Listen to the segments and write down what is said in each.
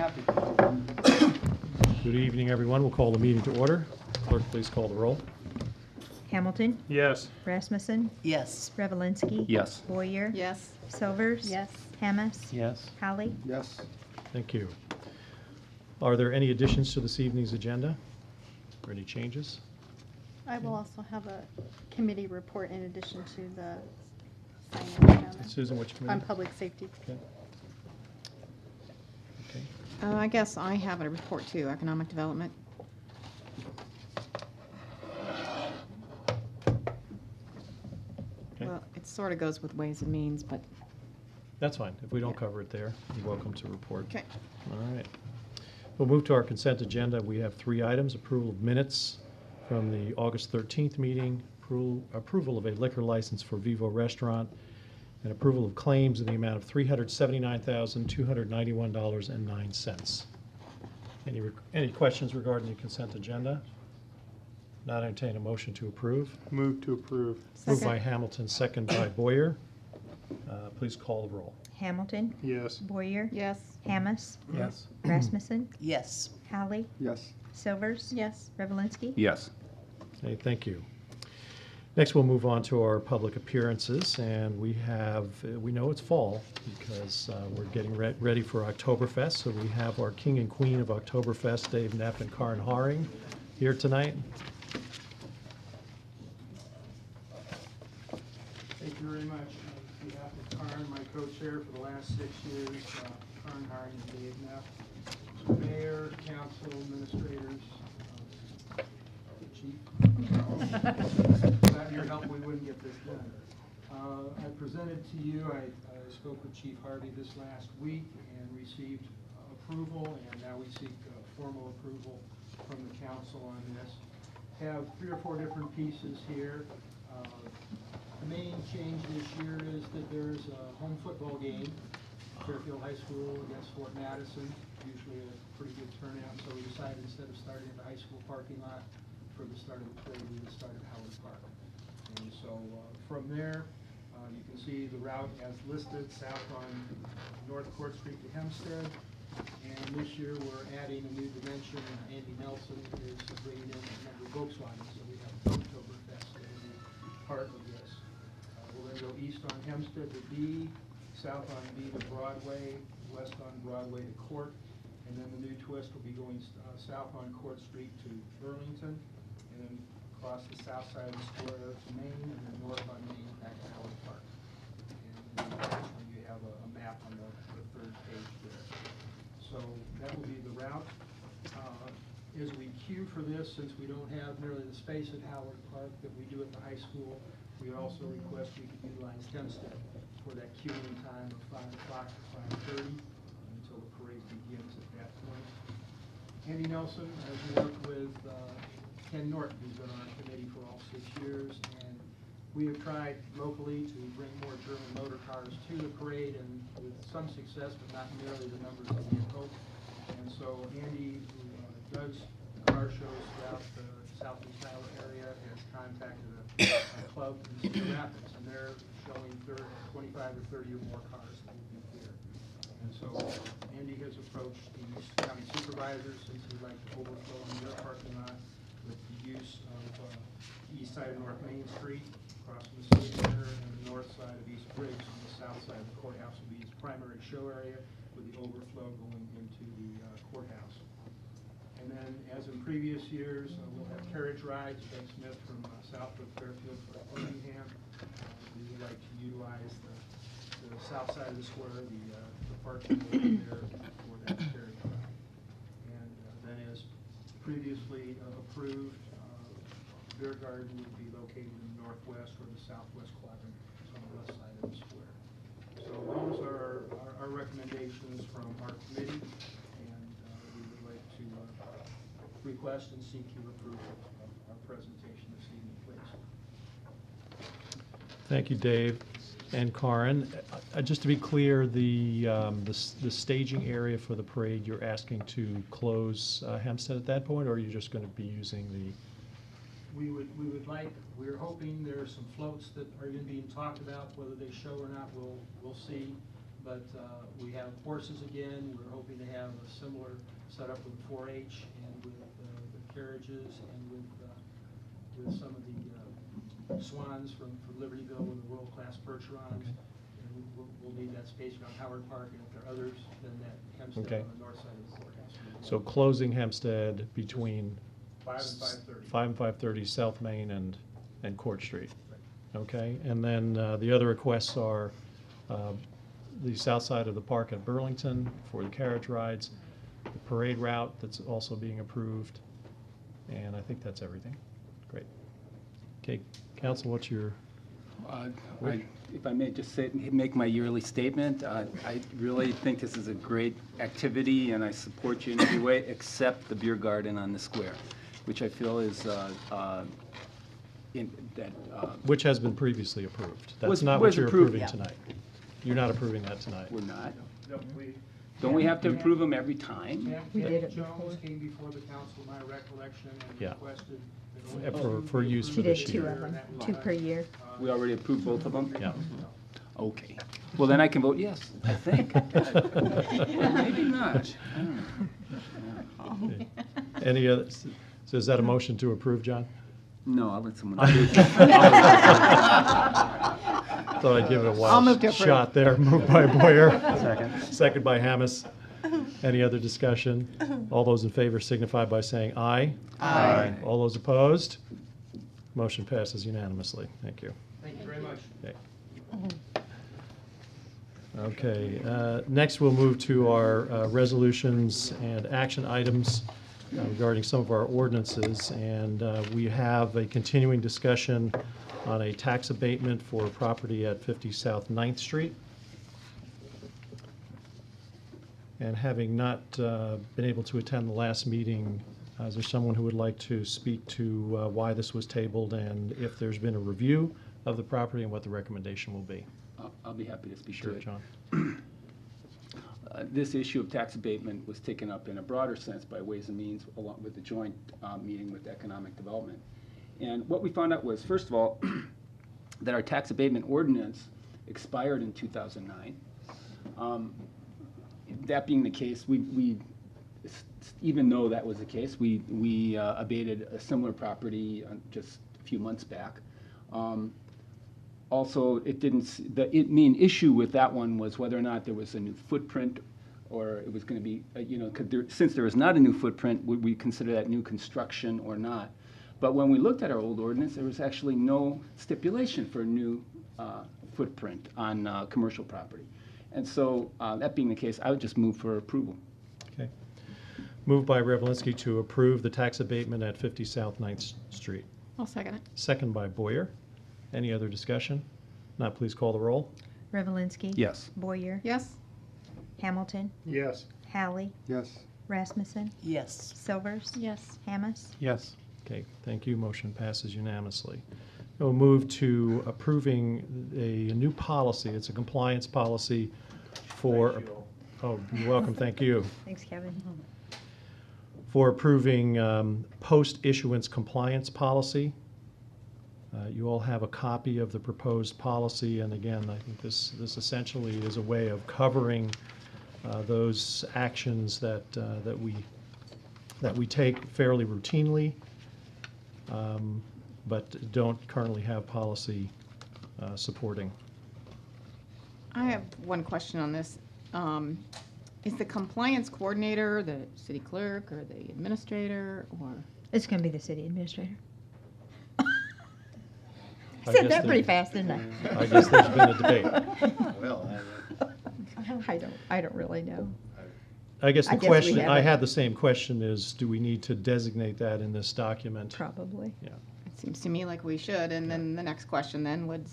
happy to. Good evening, everyone. We'll call the meeting to order. Clerk, please call the roll. Hamilton, Yes. Rasmussen, Yes. Revelinsky. Yes. Boyer. Yes. Silvers. Yes. Hamas. Yes. Holly. Yes. Thank you. Are there any additions to this evening's agenda or any changes? I will also have a committee report in addition to the sign-in agenda Susan, which committee? on public safety. Okay. Okay. I guess I have a report too, economic development. Okay. Well, it sort of goes with ways and means, but, That's fine. If we don't Yeah. cover it there, you're welcome to report. okay. All right. We'll move to our consent agenda. We have 3 items: approval of minutes from the August 13th meeting, approval of a liquor license for Vivo Restaurant, and approval of claims in the amount of $379,291.09. Any questions regarding the consent agenda? Not entertain a motion to approve. Move to approve. Moved by Second. Hamilton, second by Boyer. Please call the roll. Hamilton, Yes. Boyer. Yes. Hamas, Yes. Rasmussen, Yes. Holly, Yes. Silvers. Yes. Revelinsky. Yes. Okay, thank you. Next, we'll move on to our public appearances, and we know it's fall because we're getting ready for Oktoberfest, so we have our king and queen of Oktoberfest, Dave Neff and Karen Haring, here tonight. Thank you very much. On behalf of Karen, my co-chair for the last 6 years, Karen Haring and Dave Neff, mayor, council, administrators, chief. Without your help, we wouldn't get this done. I presented to you, I spoke with Chief Harvey this last week and received approval, and now we seek formal approval from the council on this. Have 3 or 4 different pieces here. The main change this year is that there's a home football game, Fairfield High School against Fort Madison, usually a pretty good turnout, so we decided instead of starting at the high school parking lot for the start of the parade, we would start at Howard Park. And so from there, you can see the route as listed, south on North Court Street to Hempstead. And this year, we're adding a new dimension. Andy Nelson is bringing in a number of Volkswagen, so we have Oktoberfest that will be part of this. We'll then go east on Hempstead to B, south on B to Broadway, west on Broadway to Court, and then the new twist will be going south on Court Street to Burlington, and then across the south side of the square to Main, and then north on Main back to Howard Park. And then you have a map on the 3rd page there. So that will be the route. As we queue for this, since we don't have nearly the space at Howard Park that we do at the high school, we also request we could utilize Hempstead for that queuing time of 5 o'clock to 5:30 until the parade begins at that point. Andy Nelson has worked with Ken Norton, who's been on our committee for all 6 years, and we have tried locally to bring more German motor cars to the parade, and with some success, but not nearly the numbers that we had hoped. And so Andy, who does car shows throughout the southeast Iowa area, has contacted a club in Cedar Rapids, and they're showing 25 or 30 or more cars that will be here. And so Andy has approached the county supervisors, since he'd like to overflow in their parking lot with the use of the east side of North Main Street, across from the Civic Center, and the north side of East Briggs on the south side of the courthouse will be his primary show area, with the overflow going into the courthouse. And then, as in previous years, we'll have carriage rides. Doug Smith from south of Fairfield for Birmingham. We would like to utilize the south side of the square, the parking lot there for that carriage ride. And then, as previously approved, beer garden would be located in the northwest or the southwest quadrant, so on the west side of the square. So those are our recommendations from our committee, and we would like to request and seek your approval of our presentation this evening, please. Thank you, Dave and Karen. Just to be clear, the staging area for the parade, you're asking to close Hempstead at that point, or are you just going to be using the? We would like, we're hoping there are some floats that are even being talked about, whether they show or not, we'll see. but we have horses again. We're hoping to have a similar setup with 4-H and with the carriages and with some of the swans from Libertyville with the world-class perch runs. And we'll need that space around Howard Park, and if there are others, then that Hempstead Okay. on the north side of the courthouse. So closing Hempstead between 5 and 5:30. 5 and 5:30 South Main and Court Street. Okay, and then the other requests are the south side of the park at Burlington for the carriage rides, the parade route that's also being approved, and I think that's everything. Great. Okay, council, what's your, If I may just say, make my yearly statement, I really think this is a great activity, and I support you in every way, except the beer garden on the square, which I feel is, which has been previously approved? That's Was- not what was you're approved, approving yeah. tonight. You're not approving that tonight. we're not. No, Don't we have to approve them every time? We did it Jones before. came before the council, my recollection, and Yeah. requested. Yeah, for use She for did this 2 year. of them, 2 per year. We already approved both of them? Yeah. Okay. Well, then I can vote yes, I think. Maybe not. I don't know. Okay. Any other, so is that a motion to approve, John? No, I'll let someone else. Thought I'd give it a I'll wild move to approve. shot there. Moved by Boyer. Second by Hammes. Any other discussion? All those in favor signify by saying aye. Aye. All those opposed? Motion passes unanimously. Thank you. Thank you very much. Okay, next we'll move to our resolutions and action items regarding some of our ordinances. And we have a continuing discussion on a tax abatement for property at 50 South 9th Street. And having not been able to attend the last meeting, is there someone who would like to speak to why this was tabled and if there's been a review of the property and what the recommendation will be? I'll be happy to speak to Sure, it. John. This issue of tax abatement was taken up in a broader sense by Ways and Means, along with the joint meeting with Economic Development. And what we found out was, first of all, that our tax abatement ordinance expired in 2009. That being the case, we even though that was the case, we abated a similar property just a few months back. Also, the main issue with that one was whether or not there was a new footprint, or it was going to be, since there was not a new footprint, would we consider that new construction or not? But when we looked at our old ordinance, there was actually no stipulation for a new footprint on commercial property. And so, that being the case, I would just move for approval. Okay. Moved by Revelinsky to approve the tax abatement at 50 South 9th Street. I'll second it. Second by Boyer. Any other discussion? Not, please call the roll. Revelinsky. Yes. Boyer. Yes? Hamilton. Yes. Hallie. Yes. Rasmussen. Yes. Silvers. Yes. Hammes. Yes. Okay, thank you. Motion passes unanimously. We'll move to approving a new policy. It's a compliance policy for, oh, you're welcome, thank you. Thanks, Kevin. For approving post-issuance compliance policy. You all have a copy of the proposed policy, and again, I think this essentially is a way of covering those actions that we take fairly routinely, but don't currently have policy supporting. I have one question on this. Is the compliance coordinator the city clerk or the administrator, or? It's going to be the city administrator. I I said guess that pretty there- fast, didn't I? I guess there's been a debate. Well, I don't really know. I guess I the guess we question, I haven't. had the same question, is do we need to designate that in this document? Probably. Yeah. It seems to me like we should, and then the next question then would,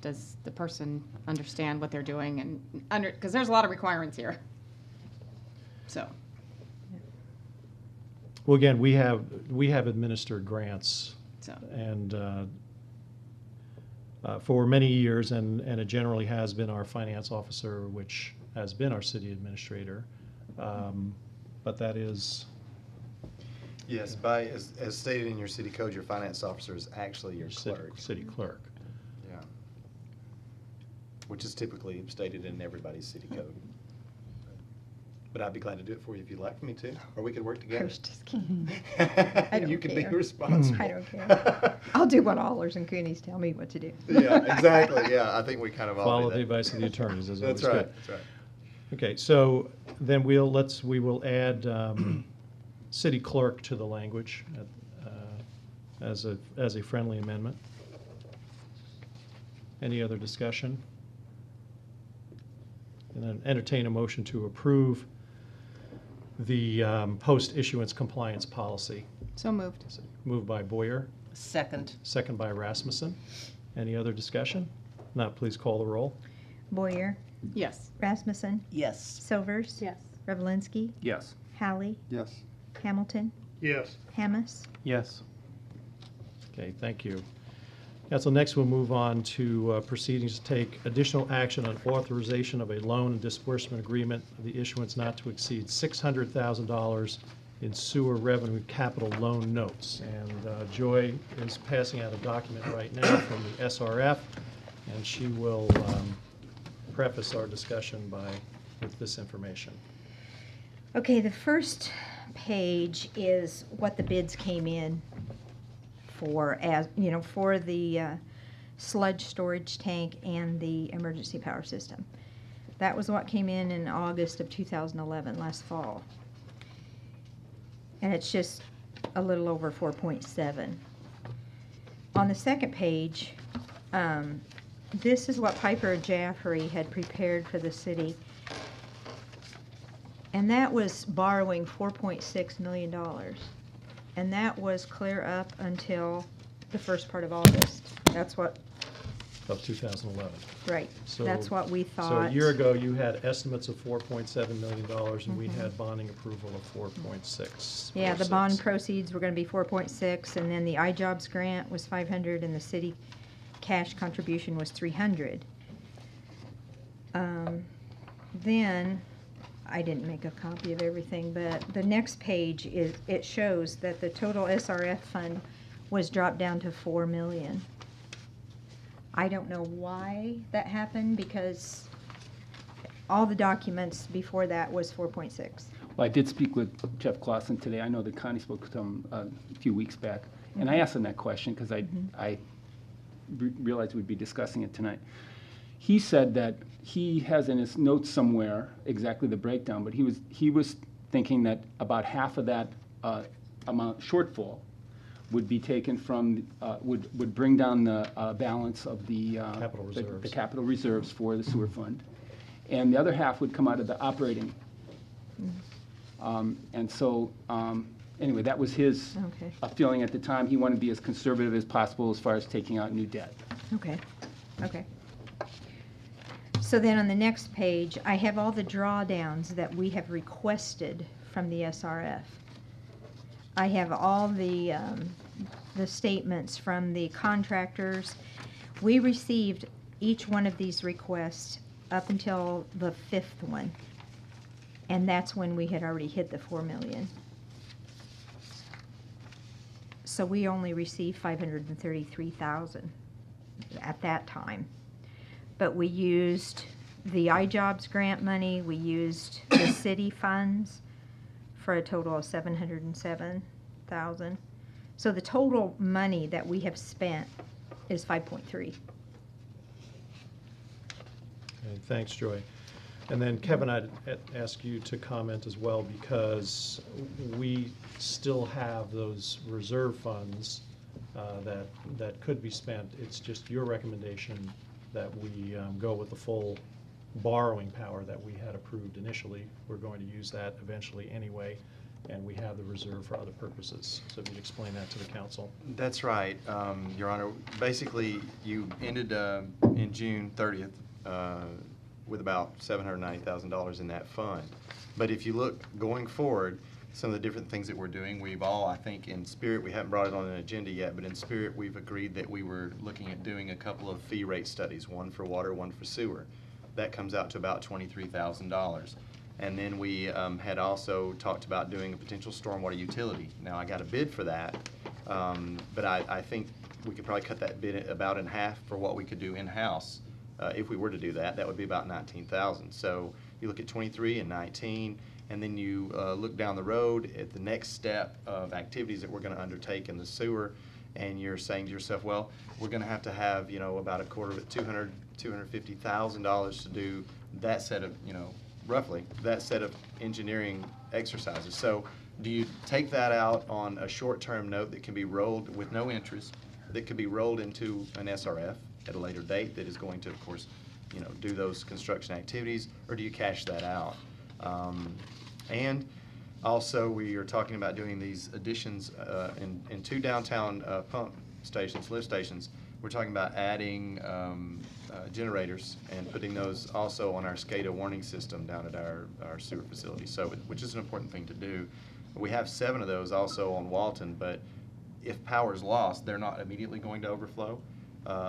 does the person understand what they're doing and because there's a lot of requirements here. So, Well, again, we have administered grants so, and for many years, and it generally has been our finance officer, which has been our city administrator. But that is, Yes, as stated in your city code, your finance officer is actually your clerk. city clerk. Yeah. which is typically stated in everybody's city code. But I'd be glad to do it for you if you'd like me to, or we could work I together. was just kidding. And you don't can be care. responsible. I don't care. I'll do what Allers and Coonies tell me what to do. Yeah, exactly, yeah, I think we kind of all Follow do the that. advice of the attorneys, is always That's right, good. that's right. Okay, so then we will add city clerk to the language as a friendly amendment. Any other discussion? And then entertain a motion to approve the post-issuance compliance policy. So moved. Moved by Boyer, Second. second by Rasmussen. Any other discussion? Not, please call the roll. Boyer, Yes. Rasmussen, Yes. Silvers. Yes. Revelinsky, Yes. Hallie, Yes. Hamilton, Yes. Hammes. Yes. Okay, thank you. Council, next we'll move on to proceedings to take additional action on authorization of a loan and disbursement agreement, the issuance not to exceed $600,000 in sewer revenue capital loan notes. And Joy is passing out a document right now from the SRF, and she will preface our discussion with this information. Okay, the first page is what the bids came in for, as, you know, for the sludge storage tank and the emergency power system. That was what came in August of 2011, last fall. And it's just a little over 4.7. On the second page, this is what Piper Jaffray had prepared for the city. And that was borrowing $4.6 million. And that was clear up until the first part of August. That's what, Of 2011. right, So- that's what we thought. So a year ago, you had estimates of $4.7 million, and we had bonding approval of 4.6. Yeah, the bond proceeds were gonna be 4.6, and then the iJobs grant was 500, and the city cash contribution was 300. Then, I didn't make a copy of everything, but the next page it shows that the total SRF fund was dropped down to 4 million. I don't know why that happened, because all the documents before that was 4.6. Well, I did speak with Jeff Clausen today. I know that Connie spoke to him a few weeks back, and I asked him that question because I realized we'd be discussing it tonight. He said that he has in his notes somewhere exactly the breakdown, but he was thinking that about half of that amount shortfall would be taken from, would bring down the balance of the Capital reserves. the capital reserves for the sewer fund, and the other half would come out of the operating. And so, anyway, that was his Okay. feeling at the time. He wanted to be as conservative as possible as far as taking out new debt. Okay, okay. So then on the next page, I have all the drawdowns that we have requested from the SRF. I have all the statements from the contractors. We received each one of these requests up until the 5th one. And that's when we had already hit the 4 million. So we only received 533,000 at that time. But we used the iJobs grant money, we used the city funds for a total of 707,000. So the total money that we have spent is 5.3. Okay, thanks, Joy. And then Kevin, I'd ask you to comment as well, because we still have those reserve funds that could be spent. It's just your recommendation that we go with the full borrowing power that we had approved initially. We're going to use that eventually anyway, and we have the reserve for other purposes. So if you'd explain that to the council. That's right, Your Honor. Basically, you ended in June 30th with about $790,000 in that fund. But if you look going forward, some of the different things that we're doing, we've all, I think, in spirit, we haven't brought it on an agenda yet, but in spirit, we've agreed that we were looking at doing a couple of fee rate studies, one for water, one for sewer. That comes out to about $23,000. And then we had also talked about doing a potential stormwater utility. Now, I got a bid for that, but I think we could probably cut that bid about in half for what we could do in-house If we were to do that, that would be about 19,000. So you look at 23 and 19, and then you look down the road at the next step of activities that we're going to undertake in the sewer, and you're saying to yourself, well, we're going to have, you know, about a quarter of it, $250,000 to do that set of, you know, roughly that set of engineering exercises. So do you take that out on a short-term note that can be rolled with no interest, that could be rolled into an SRF at a later date that is going to, of course, you know, do those construction activities, or do you cash that out? And also, we are talking about doing these additions in 2 downtown pump stations, lift stations. We're talking about adding generators and putting those also on our SCADA warning system down at our sewer facility, so which is an important thing to do. We have 7 of those also on Walton, but if power is lost, they're not immediately going to overflow.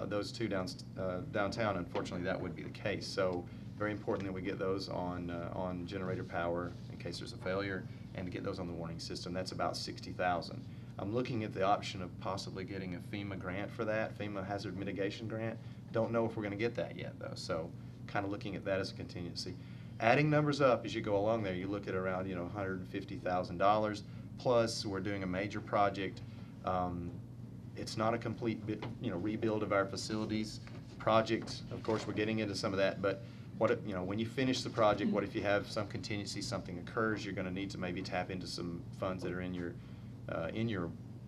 Those 2 downtown, unfortunately, that would be the case. So very important that we get those on generator power in case there's a failure, and to get those on the warning system. That's about 60,000. I'm looking at the option of possibly getting a FEMA grant for that, FEMA Hazard Mitigation Grant. Don't know if we're going to get that yet, though. So kind of looking at that as a contingency. Adding numbers up as you go along there, you look at around, you know, $150,000. Plus, we're doing a major project. It's not a complete, you know, rebuild of our facilities project. Of course, we're getting into some of that, but what if, you know, when you finish the project, what if you have some contingency, something occurs, you're going to need to maybe tap into some funds that are in your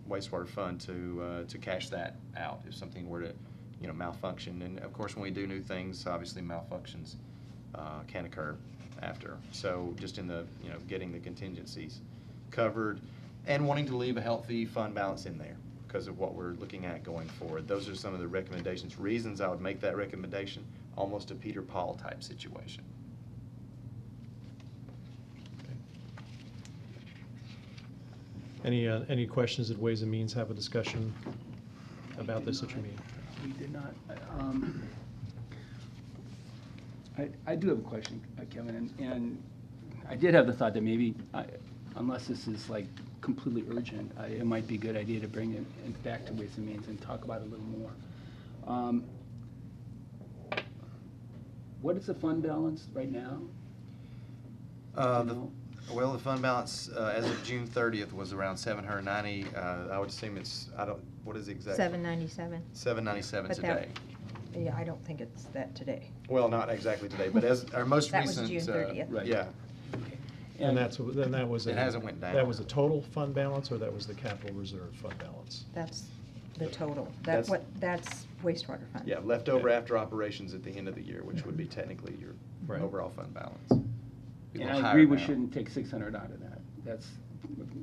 wastewater fund to cash that out if something were to, you know, malfunction. And of course, when we do new things, obviously malfunctions can occur after. So just in the, you know, getting the contingencies covered and wanting to leave a healthy fund balance in there because of what we're looking at going forward. Those are some of the recommendations, reasons I would make that recommendation, almost a Peter Paul type situation. Any questions that Ways and Means have a discussion about this at your meeting? We did not. I do have a question, Kevin, and I did have the thought that maybe, unless this is like completely urgent, it might be a good idea to bring it back to Ways and Means and talk about it a little more. What is the fund balance right now? Well, the fund balance as of June 30th was around 790. I would assume it's, what is the exact? 797. 797 But today. Yeah, I don't think it's that today. Well, not exactly today, but as our most That was recent. June 30th. Right. Yeah. And that was It hasn't went down. That was a total fund balance, or that was the capital reserve fund balance? That's the total. That's- That's wastewater fund. Yeah, leftover after operations at the end of the year, which would be technically your Right. overall fund balance. Be a And little I higher agree we now. shouldn't take 600 out of that. That's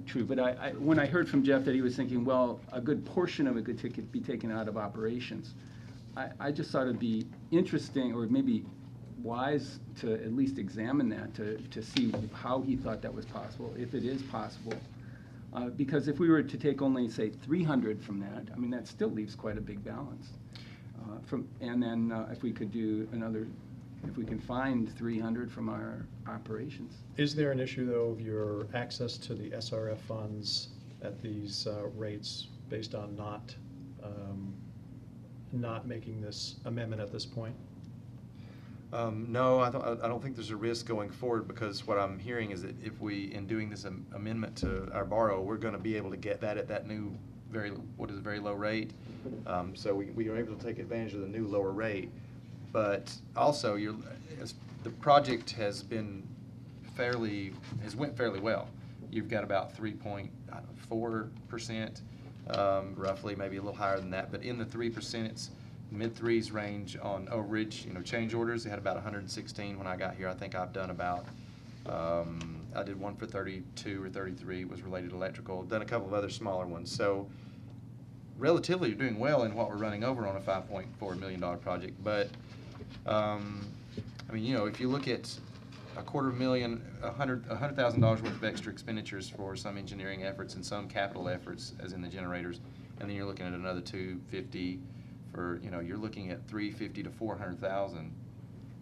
true. But when I heard from Jeff that he was thinking, well, a good portion of it could be taken out of operations, I just thought it'd be interesting, or maybe wise, to at least examine that, to see how he thought that was possible, if it is possible. Because if we were to take only, say, 300 from that, I mean, that still leaves quite a big balance. And then if we could do another, if we can find 300 from our operations. Is there an issue, though, of your access to the SRF funds at these rates based on not making this amendment at this point? No, I don't think there's a risk going forward, because what I'm hearing is that if we, in doing this amendment to our borrow, we're going to be able to get that at that new very low rate. So we are able to take advantage of the new lower rate. But also, the project has went fairly well. You've got about 3.4%, roughly, maybe a little higher than that. But in the 3%, it's mid-threes range on overage, change orders. They had about 116 when I got here. I think I've done about, I did one for 32 or 33, was related to electrical. Done a couple of other smaller ones. So relatively, you're doing well in what we're running over on a $5.4 million project. But, I mean, if you look at $250,000 worth of extra expenditures for some engineering efforts and some capital efforts, as in the generators, and then you're looking at another $250 for, you're looking at $350,000 to $400,000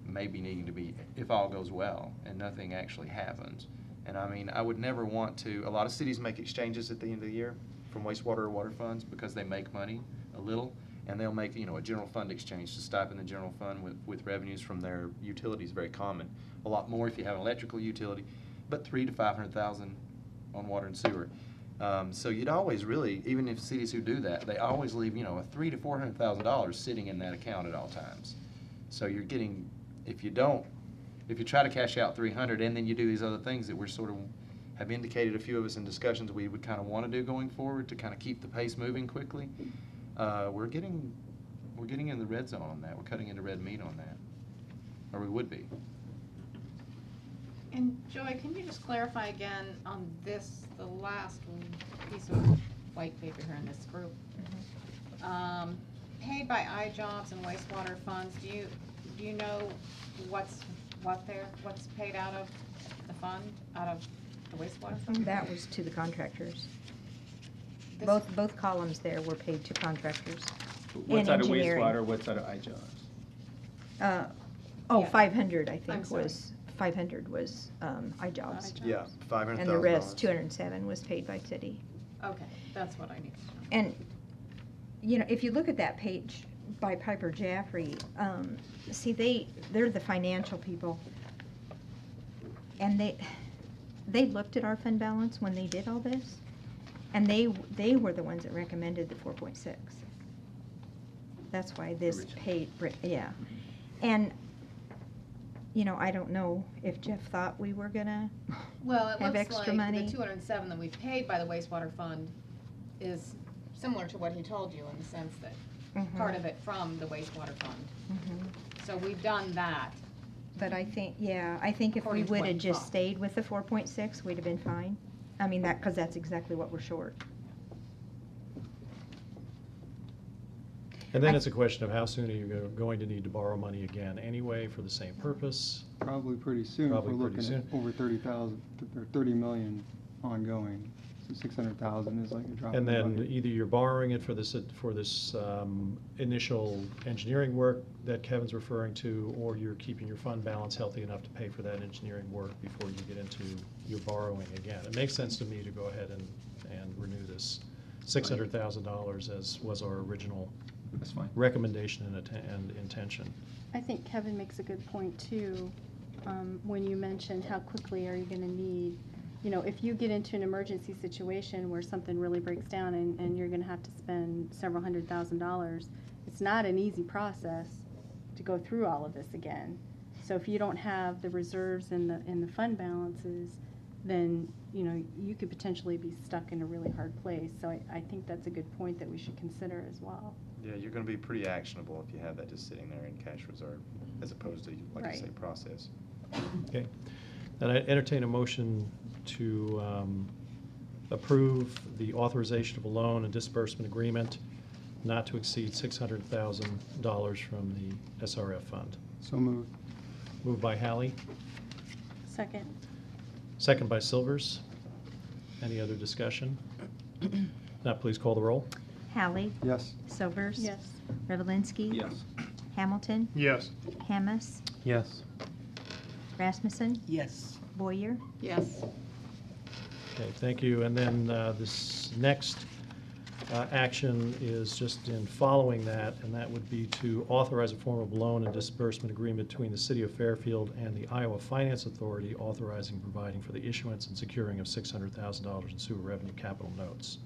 maybe needing to be, if all goes well and nothing actually happens. And I mean, I would never want to. A lot of cities make exchanges at the end of the year from wastewater or water funds because they make money a little, and they'll make, a general fund exchange to stipend the general fund with revenues from their utilities, very common. A lot more if you have an electrical utility, but 300,000 to 500,000 on water and sewer. So you'd always really, even if cities who do that, they always leave, a $300,000 to $400,000 sitting in that account at all times. So you're getting, if you try to cash out 300 and then you do these other things that we're sort of have indicated, a few of us in discussions we would kind of want to do going forward to kind of keep the pace moving quickly, we're getting in the red zone on that. We're cutting into red meat on that, or we would be. And Joy, can you just clarify again on this, the last piece of white paper here in this group? Paid by iJobs and wastewater funds, do you know what's paid out of the fund, out of the wastewater fund? That was to the contractors. This- Both columns there were paid to contractors. What's out of engineering. wastewater, what's out of iJobs? Yeah. 500, I I'm think, sorry. was, 500 was iJobs. Yeah, $500,000. And the rest, 207, was paid by city. Okay, that's what I need to know. And, if you look at that page by Piper Jaffray, see, they're the financial people. And they looked at our fund balance when they did all this, and they were the ones that recommended the 4.6. That's why this Originally. paid, yeah. And, I don't know if Jeff thought we were gonna Well, it have looks extra like money. the 207 that we've paid by the wastewater fund is similar to what he told you in the sense that part of it from the wastewater fund. So we've done that. But I think if we According to would what have you just thought. stayed with the 4.6, we'd have been fine. I mean, because that's exactly what we're short. And then it's a question of how soon are you going to need to borrow money again anyway for the same purpose? Probably pretty soon. If Probably we're pretty looking at soon. over 30,000, or 30 million ongoing. So 600,000 is like a drop in And the then bucket. either you're borrowing it for this initial engineering work that Kevin's referring to, or you're keeping your fund balance healthy enough to pay for that engineering work before you get into your borrowing again. It makes sense to me to go ahead and renew this $600,000 as was our original That's fine. recommendation and intention. I think Kevin makes a good point too, when you mentioned how quickly are you gonna need, if you get into an emergency situation where something really breaks down and you're gonna have to spend several $100,000, it's not an easy process to go through all of this again. So if you don't have the reserves and the fund balances, then, you could potentially be stuck in a really hard place. So I think that's a good point that we should consider as well. Yeah, you're going to be pretty actionable if you have that just sitting there in cash reserve, as opposed to, like Right. you say, process. Okay. And I entertain a motion to approve the authorization of a loan and disbursement agreement not to exceed $600,000 from the SRF fund. So moved. Moved by Hallie, Second. second by Silvers. Any other discussion? Now, please call the roll. Hallie? Yes. Silvers? Yes. Revelinsky? Yes. Hamilton? Yes. Hammes? Yes. Rasmussen? Yes. Boyer? Yes. Okay, thank you. And then this next action is just in following that, and that would be to authorize a form of loan and disbursement agreement between the City of Fairfield and the Iowa Finance Authority authorizing and providing for the issuance and securing of $600,000 in sewer revenue capital notes.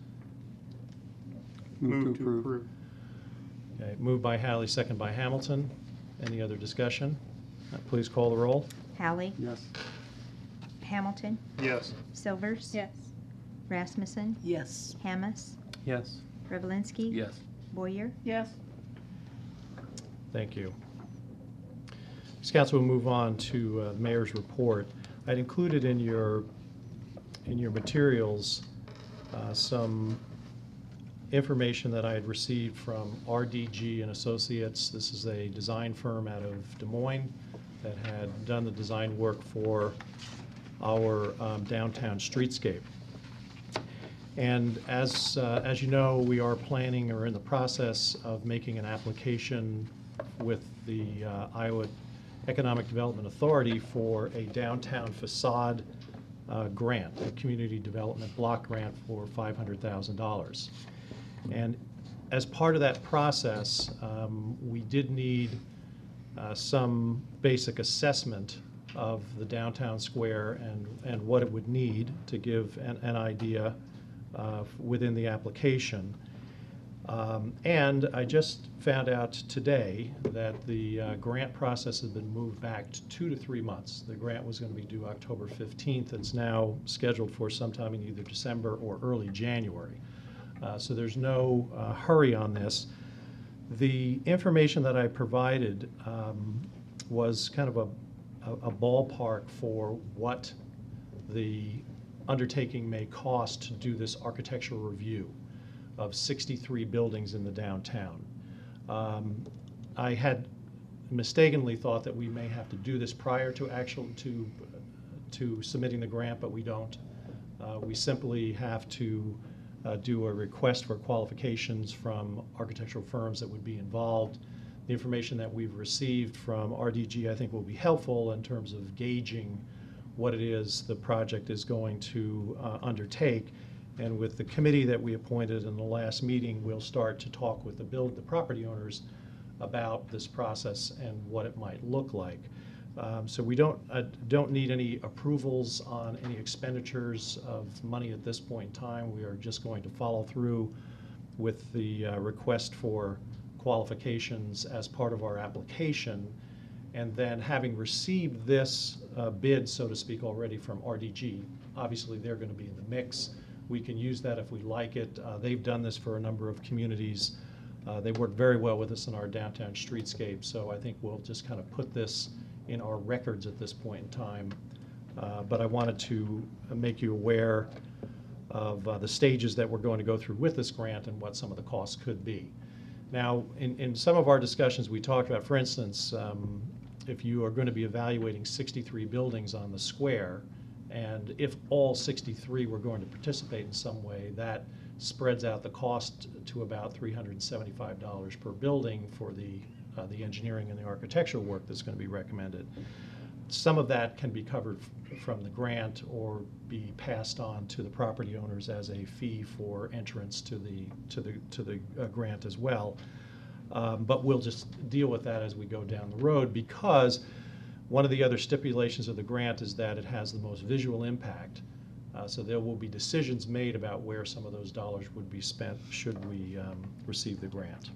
Move to approve. Okay, moved by Hallie, second by Hamilton. Any other discussion? Please call the roll. Hallie? Yes. Hamilton? Yes. Silvers? Yes. Rasmussen? Yes. Hammes? Yes. Revelinsky? Yes. Boyer? Yes. Thank you. This council will move on to the mayor's report. I'd included in your materials some information that I had received from RDG and Associates. This is a design firm out of Des Moines that had done the design work for our downtown streetscape. And as you know, we are planning or in the process of making an application with the Iowa Economic Development Authority for a downtown facade grant, a community development block grant for $500,000. And as part of that process, we did need some basic assessment of the downtown square and what it would need to give an idea within the application. And I just found out today that the grant process has been moved back to 2 to 3 months. The grant was going to be due October 15th. It's now scheduled for sometime in either December or early January. So there's no hurry on this. The information that I provided was kind of a ballpark for what the undertaking may cost to do this architectural review of 63 buildings in the downtown. I had mistakenly thought that we may have to do this prior to submitting the grant, but we don't. We simply have to do a request for qualifications from architectural firms that would be involved. The information that we've received from RDG, I think, will be helpful in terms of gauging what it is the project is going to undertake. And with the committee that we appointed in the last meeting, we'll start to talk with the property owners about this process and what it might look like. So we don't need any approvals on any expenditures of money at this point in time. We are just going to follow through with the request for qualifications as part of our application. And then, having received this bid, so to speak, already from RDG, obviously they're going to be in the mix. We can use that if we like it. They've done this for a number of communities. They work very well with us in our downtown streetscape, so I think we'll just kind of put this in our records at this point in time. But I wanted to make you aware of the stages that we're going to go through with this grant and what some of the costs could be. Now, in some of our discussions, we talked about, for instance, if you are going to be evaluating 63 buildings on the square, and if all 63 were going to participate in some way, that spreads out the cost to about $375 per building for the engineering and the architectural work that's going to be recommended. Some of that can be covered from the grant or be passed on to the property owners as a fee for entrance to the grant as well. But we'll just deal with that as we go down the road, because one of the other stipulations of the grant is that it has the most visual impact. So there will be decisions made about where some of those dollars would be spent should we receive the grant.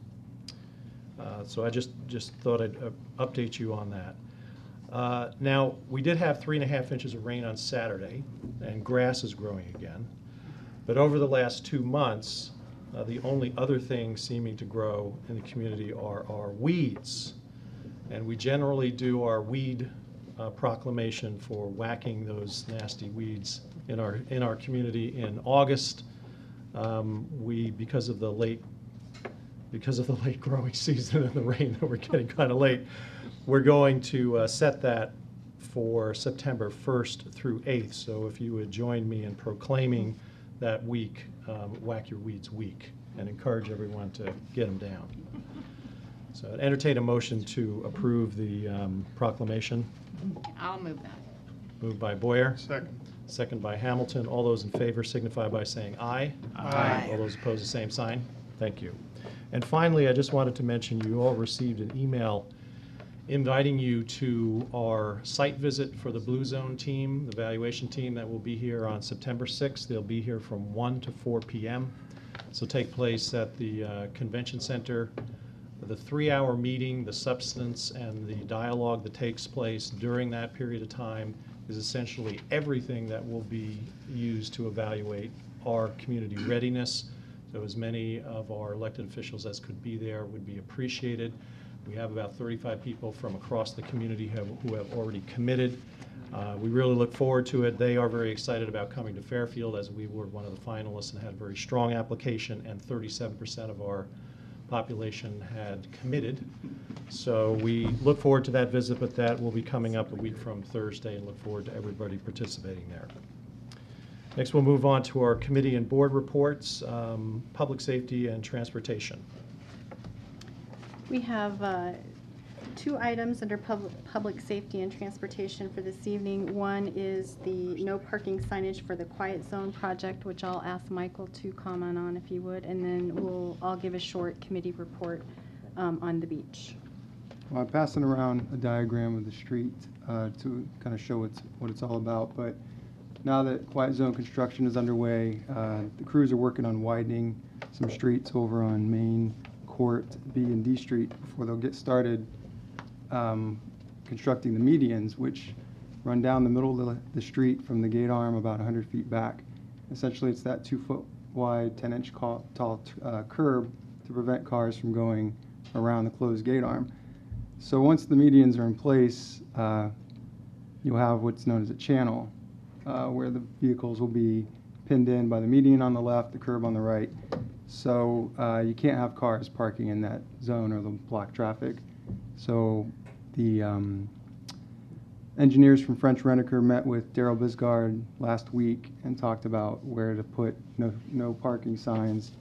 So I just thought I'd update you on that. Now, we did have 3.5 inches of rain on Saturday, and grass is growing again. But over the last 2 months, the only other thing seeming to grow in the community are weeds. And we generally do our weed proclamation for whacking those nasty weeds in our community in August. Because of the late growing season and the rain that we're getting kind of late, we're going to set that for September 1st through 8th. So if you would join me in proclaiming that week, Whack Your Weeds Week, and encourage everyone to get them down. So I'd entertain a motion to approve the proclamation. I'll move that. Moved by Boyer. Second. Second by Hamilton. All those in favor signify by saying aye. Aye. All those opposed, the same sign. Thank you. And finally, I just wanted to mention you all received an email inviting you to our site visit for the Blue Zone team, the evaluation team that will be here on September 6th. They'll be here from 1 to 4 p.m. This will take place at the Convention Center. The 3-hour meeting, the substance and the dialogue that takes place during that period of time is essentially everything that will be used to evaluate our community readiness. So as many of our elected officials as could be there would be appreciated. We have about 35 people from across the community who have already committed. We really look forward to it. They are very excited about coming to Fairfield, as we were one of the finalists and had a very strong application, and 37% of our population had committed. So we look forward to that visit, but that will be coming up a week from Thursday, and look forward to everybody participating there. Next, we'll move on to our committee and board reports, public safety and transportation. We have two items under public safety and transportation for this evening. One is the no parking signage for the Quiet Zone project, which I'll ask Michael to comment on if he would, and then I'll give a short committee report on the beach. Well, I'm passing around a diagram of the street to kind of show what it's all about, but now that Quiet Zone construction is underway, the crews are working on widening some streets over on Main Court, B and D Street, before they'll get started constructing the medians, which run down the middle of the street from the gate arm about 100 feet back. Essentially, it's that 2-foot wide, 10-inch tall curb to prevent cars from going around the closed gate arm. So once the medians are in place, you'll have what's known as a channel, where the vehicles will be pinned in by the median on the left, the curb on the right. So you can't have cars parking in that zone or they'll block traffic. So the engineers from French Rent-A-Car met with Daryl Bisgard last week and talked about where to put no parking signs.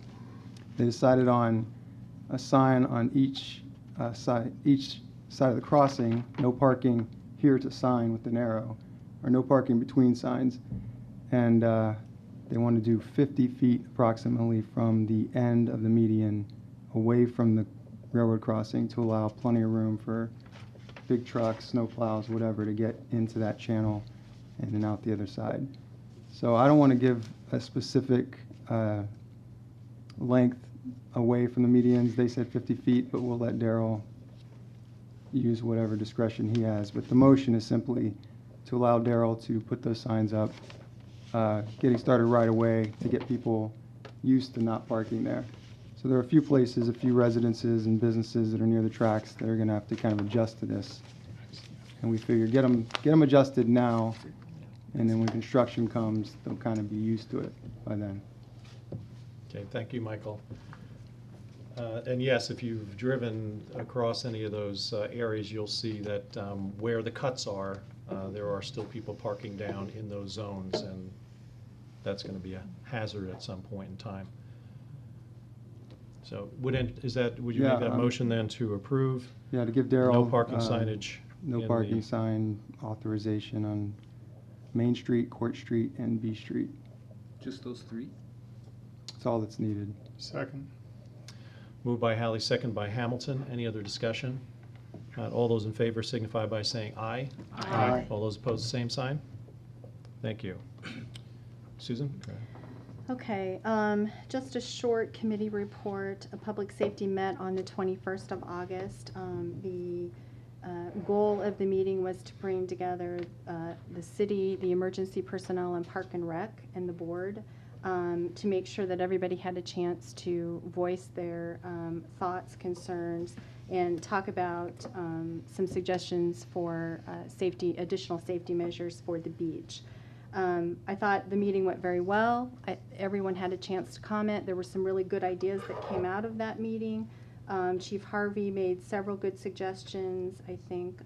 They decided on a sign on each side of the crossing, no parking here to sign with an arrow, or no parking between signs. And they want to do 50 feet approximately from the end of the median away from the railroad crossing to allow plenty of room for big trucks, snow plows, whatever, to get into that channel and then out the other side. So I don't want to give a specific length away from the medians. They said 50 feet, but we'll let Daryl use whatever discretion he has. But the motion is simply to allow Daryl to put those signs up, getting started right away to get people used to not parking there. So there are a few places, a few residences and businesses that are near the tracks that are going to have to kind of adjust to this. And we figure get them adjusted now, and then when construction comes, they'll kind of be used to it by then. Okay, thank you, Michael. And yes, if you've driven across any of those areas, you'll see that where the cuts are, there are still people parking down in those zones, and that's going to be a hazard at some point in time. So would you Yeah, make that motion then to approve? Yeah, to give Daryl No parking signage. no in parking the- sign authorization on Main Street, Court Street, and B Street. Just those three? That's all that's needed. Second. Moved by Hallie, second by Hamilton. Any other discussion? Not all those in favor signify by saying aye. Aye. All those opposed, the same sign. Thank you. Susan? Okay, just a short committee report. Public Safety met on the 21st of August. The goal of the meeting was to bring together the city, the emergency personnel, and Park and Rec, and the board to make sure that everybody had a chance to voice their thoughts, concerns, and talk about some suggestions for additional safety measures for the beach. I thought the meeting went very well. Everyone had a chance to comment. There were some really good ideas that came out of that meeting. Chief Harvey made several good suggestions. I think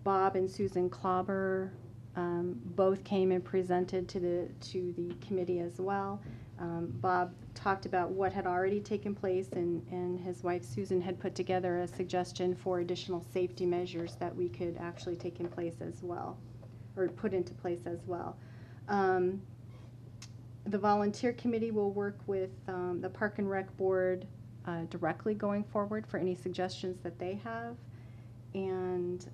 Bob and Susan Klauber both came and presented to the committee as well. Bob talked about what had already taken place, and his wife Susan had put together a suggestion for additional safety measures that we could actually take in place as well, or put into place as well. The volunteer committee will work with the Park and Rec board directly going forward for any suggestions that they have. And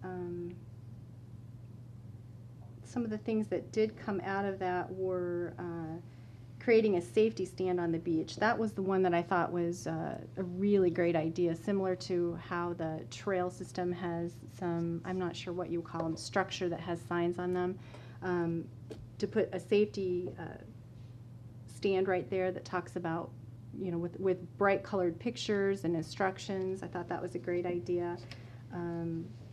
some of the things that did come out of that were creating a safety stand on the beach. That was the one that I thought was a really great idea, similar to how the trail system has some, I'm not sure what you call them, structure that has signs on them, to put a safety stand right there that talks about, with bright colored pictures and instructions. I thought that was a great idea.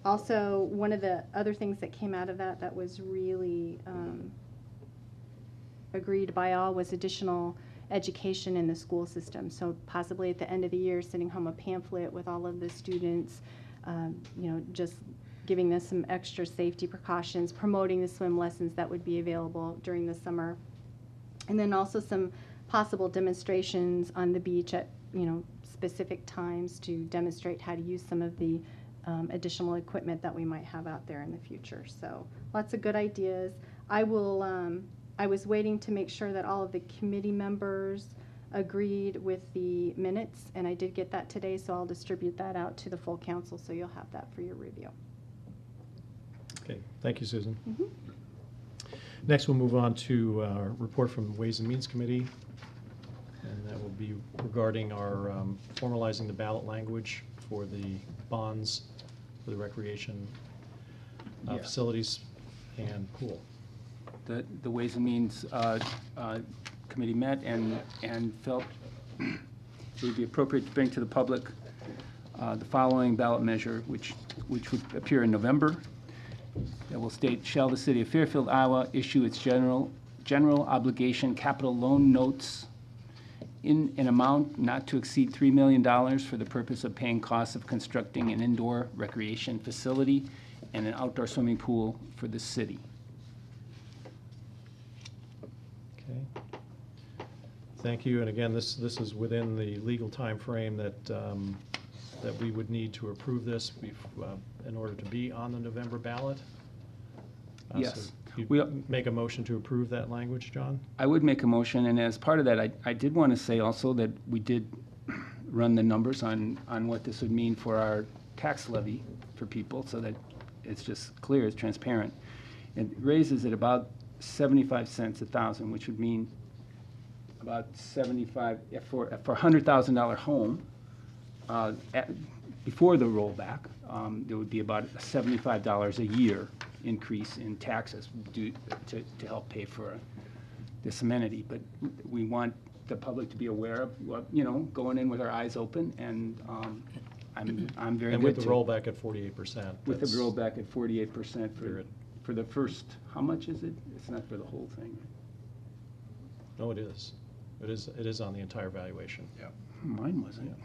Also, one of the other things that came out of that was really agreed by all was additional education in the school system. So possibly at the end of the year, sending home a pamphlet with all of the students, just giving them some extra safety precautions, promoting the swim lessons that would be available during the summer. And then also some possible demonstrations on the beach at, specific times to demonstrate how to use some of the additional equipment that we might have out there in the future. So lots of good ideas. I was waiting to make sure that all of the committee members agreed with the minutes, and I did get that today, so I'll distribute that out to the full council, so you'll have that for your review. Okay, thank you, Susan. Mhm. Next, we'll move on to our report from the Ways and Means Committee, and that will be regarding our formalizing the ballot language for the bonds for the recreation Yeah. facilities and pool. The Ways and Means Committee met and felt it would be appropriate to bring to the public the following ballot measure, which would appear in November. That will state, shall the city of Fairfield, Iowa issue its general obligation capital loan notes in an amount not to exceed $3 million for the purpose of paying costs of constructing an indoor recreation facility and an outdoor swimming pool for the city. Okay. Thank you, and again, this is within the legal timeframe that we would need to approve this in order to be on the November ballot. Yes. So We- you'd make a motion to approve that language, John? I would make a motion, and as part of that, I did want to say also that we did run the numbers on what this would mean for our tax levy for people, so that it's just clear, it's transparent. It raises it about 75 cents a thousand, which would mean about 75, for a $100,000 home, before the rollback, there would be about $75 a year increase in taxes due to help pay for this amenity. But we want the public to be aware of what, going in with our eyes open, and I'm very And good with the to- rollback at 48%. With the that's- rollback at 48% Period. for the first, how much is it? It's not for the whole thing. No, it is. It is on the entire valuation. Mine wasn't.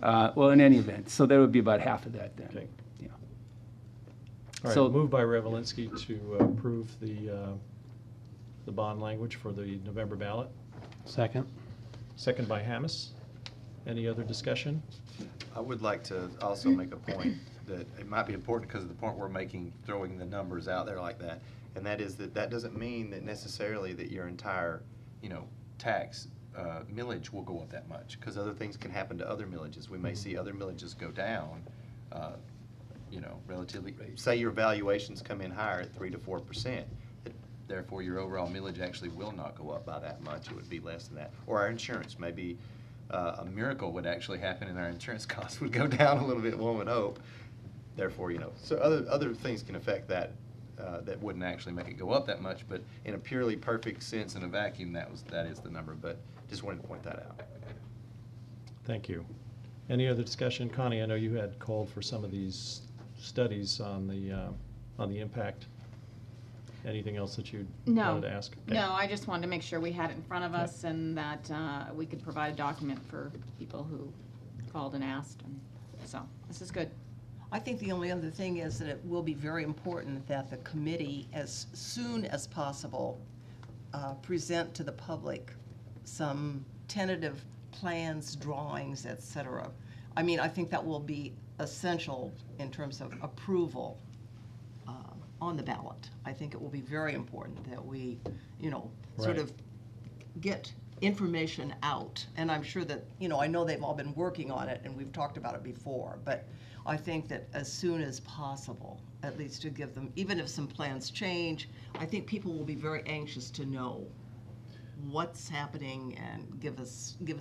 Well, in any event, so that would be about half of that then. Okay. Yeah. All right, So- moved by Revelinsky to approve the bond language for the November ballot. Second. Second by Hamas. Any other discussion? I would like to also make a point that it might be important because of the point we're making, throwing the numbers out there like that. And that is that doesn't mean that necessarily that your entire, tax millage will go up that much, because other things can happen to other millages. We may see other millages go down, relatively. Say your valuations come in higher at 3 to 4%. Therefore, your overall millage actually will not go up by that much. It would be less than that. Or our insurance, maybe a miracle would actually happen and our insurance costs would go down a little bit, one would hope. Therefore, so other things can affect that, that wouldn't actually make it go up that much, but in a purely perfect sense, in a vacuum, that is the number. But just wanted to point that out. Thank you. Any other discussion? Connie, I know you had called for some of these studies on the impact. Anything else that you wanted to ask? Okay. No, I just wanted to make sure we had it in front of us and that we could provide a document for people who called and asked. And so this is good. I think the only other thing is that it will be very important that the committee, as soon as possible, present to the public some tentative plans, drawings, et cetera. I mean, I think that will be essential in terms of approval on the ballot. I think it will be very important that we, sort Right. of get information out. And I'm sure that, I know they've all been working on it and we've talked about it before, but I think that as soon as possible, at least to give them, even if some plans change, I think people will be very anxious to know what's happening and give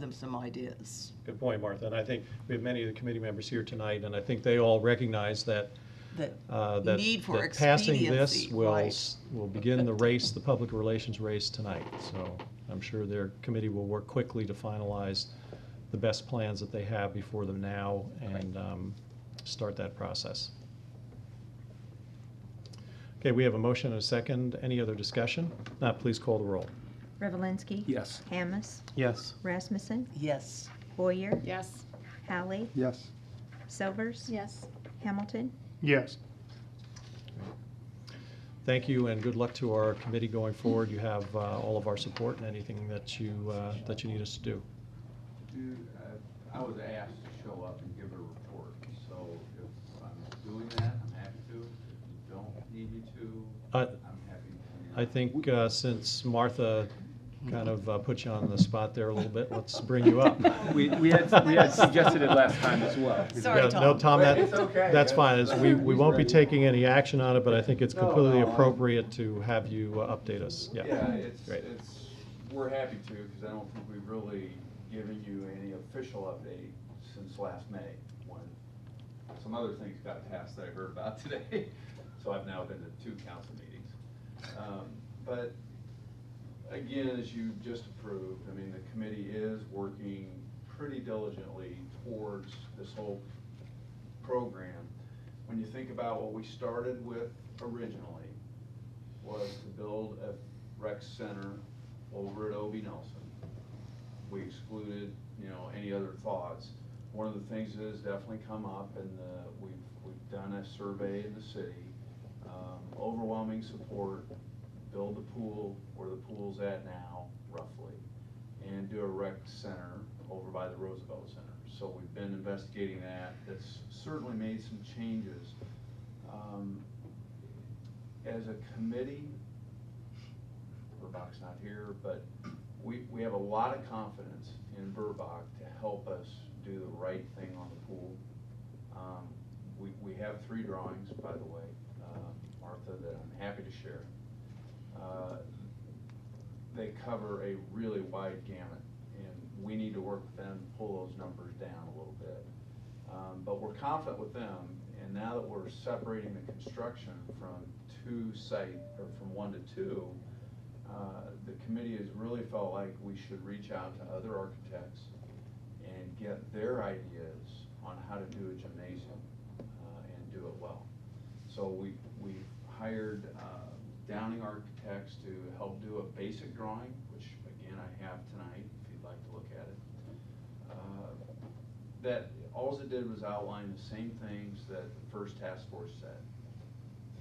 them some ideas. Good point, Martha. And I think we have many of the committee members here tonight, and I think they all recognize that That need for that passing this expediency, will right. will begin the race, the public relations race tonight. So I'm sure their committee will work quickly to finalize the best plans that they have before them now and start that process. Okay, we have a motion and a second. Any other discussion? Not, please call the roll. Revelinsky. Yes. Hamas. Yes. Rasmussen. Yes. Boyer. Yes. Hallie. Yes. Silvers. Yes. Hamilton. Yes. Thank you, and good luck to our committee going forward. You have all of our support and anything that you need us to do. I was asked to show up and give a report, so if I'm doing that, I'm happy to. If you don't need me to, I'm happy to. I think since Martha kind of put you on the spot there a little bit, let's bring you up. We had suggested it last time as well. Sorry, Yeah, Tom. No, Tom, But it's okay. that's fine. We He's won't be ready. taking any action on it, but I think it's No, completely no, I'm- appropriate to have you update us. Yeah. Great. We're happy to, because I don't think we've really given you any official update since last May, when some other things got passed that I heard about today. So I've now been to 2 council meetings. But again, as you just approved, I mean, the committee is working pretty diligently towards this whole program. When you think about what we started with originally, was to build a rec center over at O.B. Nelson. We excluded, any other thoughts. One of the things that has definitely come up, and we've done a survey in the city, overwhelming support, build the pool where the pool's at now, roughly, and do a rec center over by the Roosevelt Center. So we've been investigating that. That's certainly made some changes. As a committee, Burbach's not here, but we have a lot of confidence in Burbach to help us do the right thing on the pool. We have 3 drawings, by the way, Martha, that I'm happy to share. They cover a really wide gamut, and we need to work with them to pull those numbers down a little bit. But we're confident with them, and now that we're separating the construction from 2 site, or from 1 to 2, the committee has really felt like we should reach out to other architects and get their ideas on how to do a gymnasium and do it well. So we've hired Downing Architects to help do a basic drawing, which again I have tonight if you'd like to look at it. That all it did was outline the same things that the first task force said.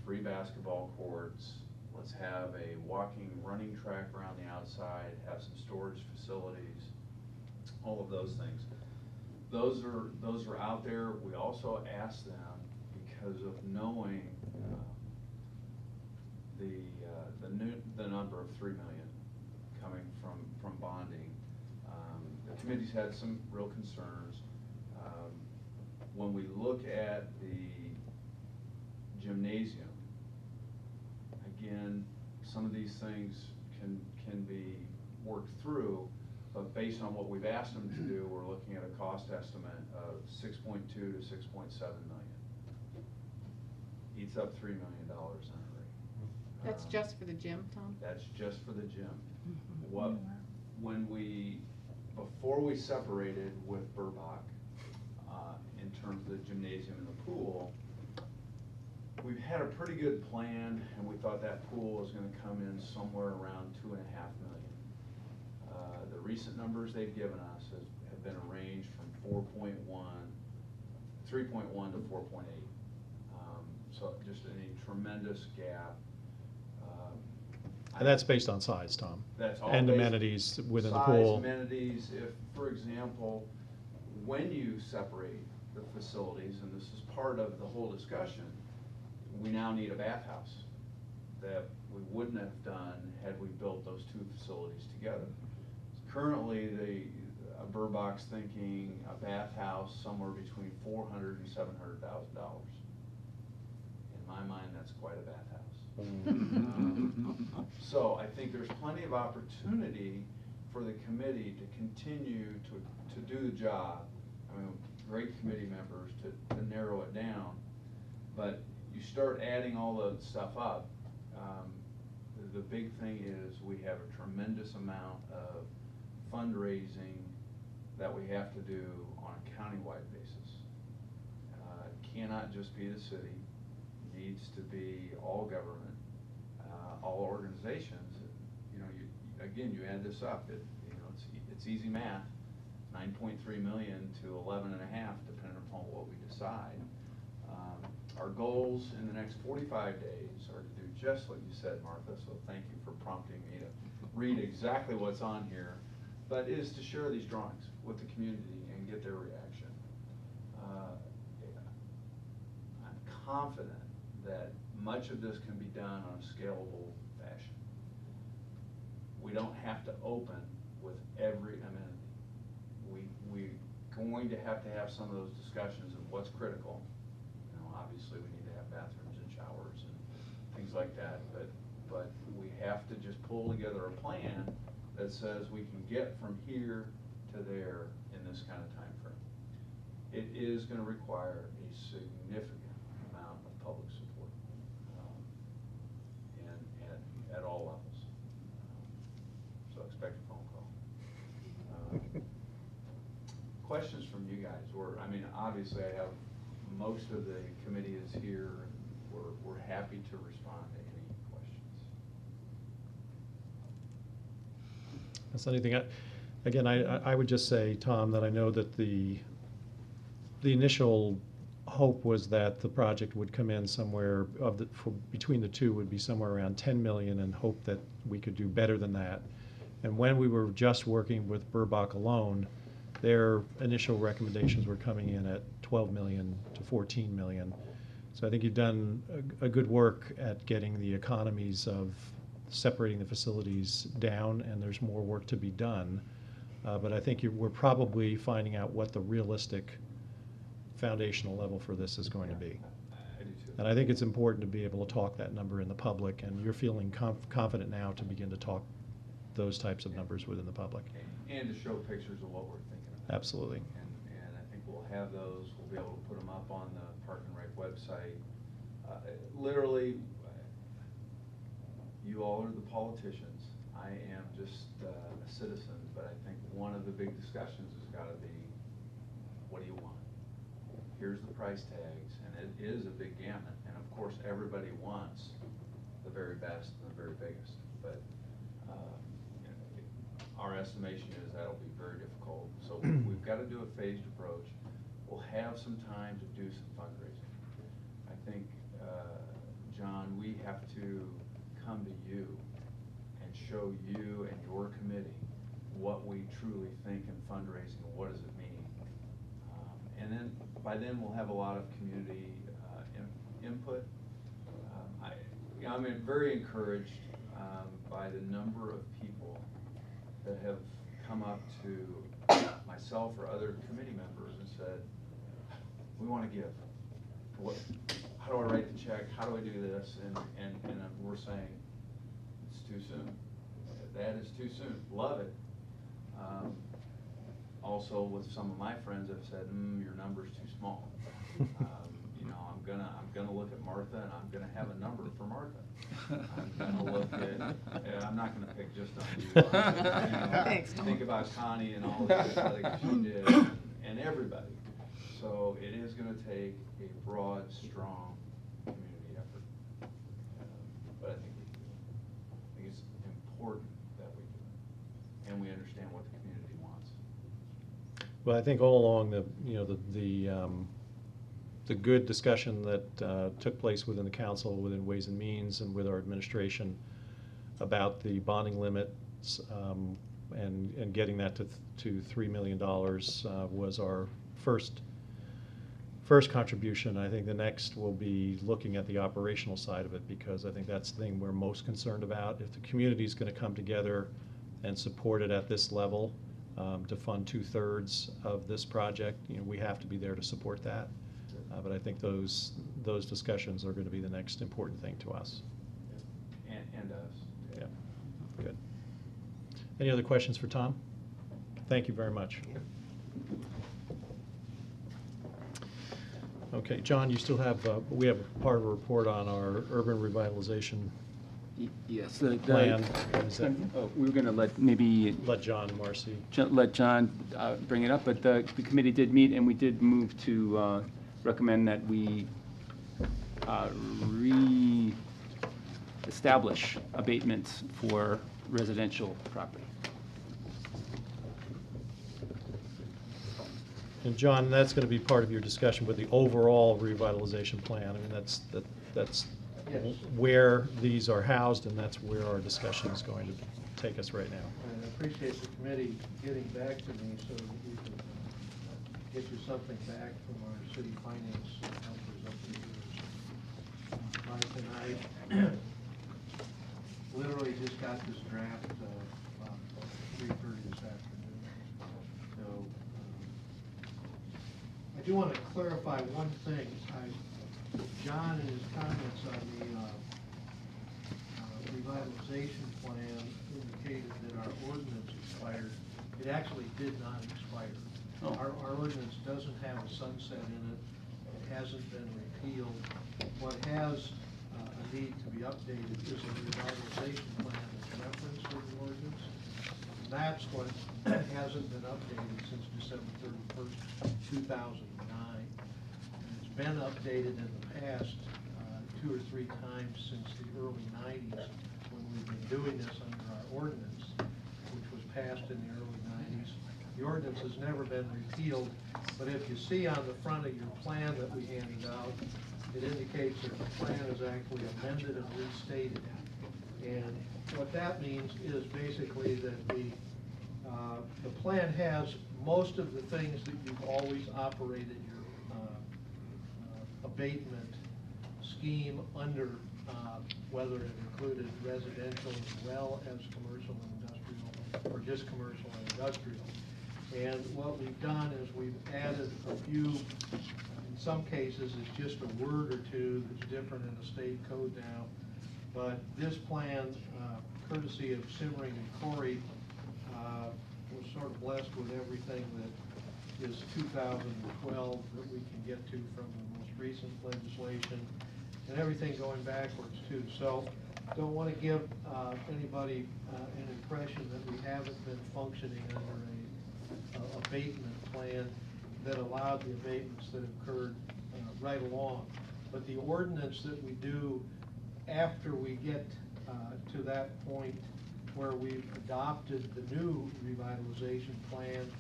3 basketball courts, let's have a walking, running track around the outside, have some storage facilities, all of those things. Those are out there. We also asked them, because of knowing the number of 3 million coming from bonding. The committee's had some real concerns. When we look at the gymnasium, again, some of these things can be worked through, but based on what we've asked them to do, we're looking at a cost estimate of 6.2 to 6.7 million. Eats up $3 million in a rate. That's just for the gym, Tom? That's just for the gym. Before we separated with Burbach, in terms of the gymnasium and the pool, we've had a pretty good plan, and we thought that pool was going to come in somewhere around $2.5 million. The recent numbers they've given us have been a range from 3.1 to 4.8. So just a tremendous gap. And that's based on size, Tom. That's all and based- amenities within the size, pool. amenities. If, for example, when you separate the facilities, and this is part of the whole discussion, we now need a bathhouse that we wouldn't have done had we built those 2 facilities together. Currently, Burbach's thinking a bathhouse somewhere between $400,000 and $700,000. In my mind, that's quite a bathhouse. So I think there's plenty of opportunity for the committee to continue to do the job. I mean, great committee members to narrow it down, but you start adding all the stuff up. The big thing is we have a tremendous amount of fundraising that we have to do on a countywide basis. It cannot just be the city. It needs to be all government, all organizations. You add this up. It's easy math. 9.3 million to 11.5, depending upon what we decide. Our goals in the next 45 days are to do just what you said, Martha, so thank you for prompting me to read exactly what's on here. but is to share these drawings with the community and get their reaction. I'm confident that much of this can be done on a scalable fashion. We don't have to open with every amenity. We're going to have some of those discussions of what's critical. You know, obviously we need to have bathrooms and showers and things like that, but we have to just pull together a plan that says we can get from here to there in this kind of time frame. It is going to require a significant amount of public support, and at all levels. So expect a phone call. Questions from you guys, or, I mean, obviously I have, most of the committee is here. We're happy to respond to any questions. That's anything. Again, I would just say, Tom, that I know that the initial hope was that the project would come in somewhere between the two would be somewhere around 10 million, and hope that we could do better than that. And when we were just working with Burbach alone, their initial recommendations were coming in at 12 million to 14 million. So I think you've done a good work at getting the economies of separating the facilities down, and there's more work to be done. But I think we're probably finding out what the realistic foundational level for this is going to be. I do too. And I think it's important to be able to talk that number in the public, and you're feeling confident now to begin to talk those types of numbers within the public. And to show pictures of what we're thinking about. Absolutely. And I think we'll have those, we'll be able to put them up on the Park and Rec website. Literally, you all are the politicians. I am just a citizen, but I think one of the big discussions has got to be, what do you want? Here's the price tags, and it is a big gamut. And of course, everybody wants the very best and the very biggest. But you know, our estimation is that'll be very difficult. So we've got to do a phased approach. We'll have some time to do some fundraising. I think, John, we have to come to you and show you and your committee what we truly think in fundraising and what does it mean. And then by then we'll have a lot of community input. I'm very encouraged by the number of people that have come up to myself or other committee members and said, we want to give. How do I write the check? How do I do this? And we're saying, it's too soon. That is too soon. Love it. Also, with some of my friends have said, your number's too small. You know, I'm gonna look at Martha, and I'm gonna have a number for Martha. I'm gonna look at. I'm not gonna pick just on you. Thanks, Tom. Think about Connie and all the athletics she did, and everybody. So it is gonna take a broad, strong community effort. But I think we do. I think it's important that we do it, and we understand what the community wants. Well, I think all along the good discussion that took place within the council, within Ways and Means, and with our administration about the bonding limits and getting that to $3 million was our first contribution. I think the next will be looking at the operational side of it, because I think that's the thing we're most concerned about. If the community is going to come together and support it at this level to fund 2/3 of this project, we have to be there to support that. But I think those discussions are going to be the next important thing to us. And us. Yeah, good. Any other questions for Tom? Thank you very much. Okay, John, you still have, we have part of a report on our urban revitalization Yes. plan. Is that- We were going to Let John and Marcy. let John bring it up, but the committee did meet, and we did move to recommend that we re-establish abatements for residential property. And John, that's going to be part of your discussion with the overall revitalization plan. I mean, that's Yes. where these are housed, and that's where our discussion is going to take us right now. appreciate the committee getting back to me so that we can get you something back from our city finance helpers over the years. Martha and I literally just got this draft about 3:30 this afternoon. So I do want to clarify one thing. John, in his comments on the revitalization plan, indicated that our ordinance expired. It actually did not expire. Oh. Our ordinance doesn't have a sunset in it. It hasn't been repealed. What has a need to be updated is a revitalization plan that's referenced in the ordinance. And that's what hasn't been updated since December 31st, 2009. And it's been updated in the past 2 or 3 times since the early 90s when we've been doing this under our ordinance, which was passed in the early 90s. The ordinance has never been repealed, but if you see on the front of your plan that we handed out, it indicates that the plan is actually amended and restated. And what that means is basically that the plan has most of the things that you've always operated your abatement scheme under, whether it included residential as well as commercial and industrial, or just commercial and industrial. And what we've done is we've added a few, in some cases it's just a word or two that's different in the state code now. But this plan, courtesy of Simmering and Corey, was sort of blessed with everything that is 2012 that we can get to from the most recent legislation, and everything going backwards too. So don't want to give anybody an impression that we haven't been functioning under a abatement plan that allowed the abatements that occurred right along. But the ordinance that we do after we get to that point where we've adopted the new revitalization plan,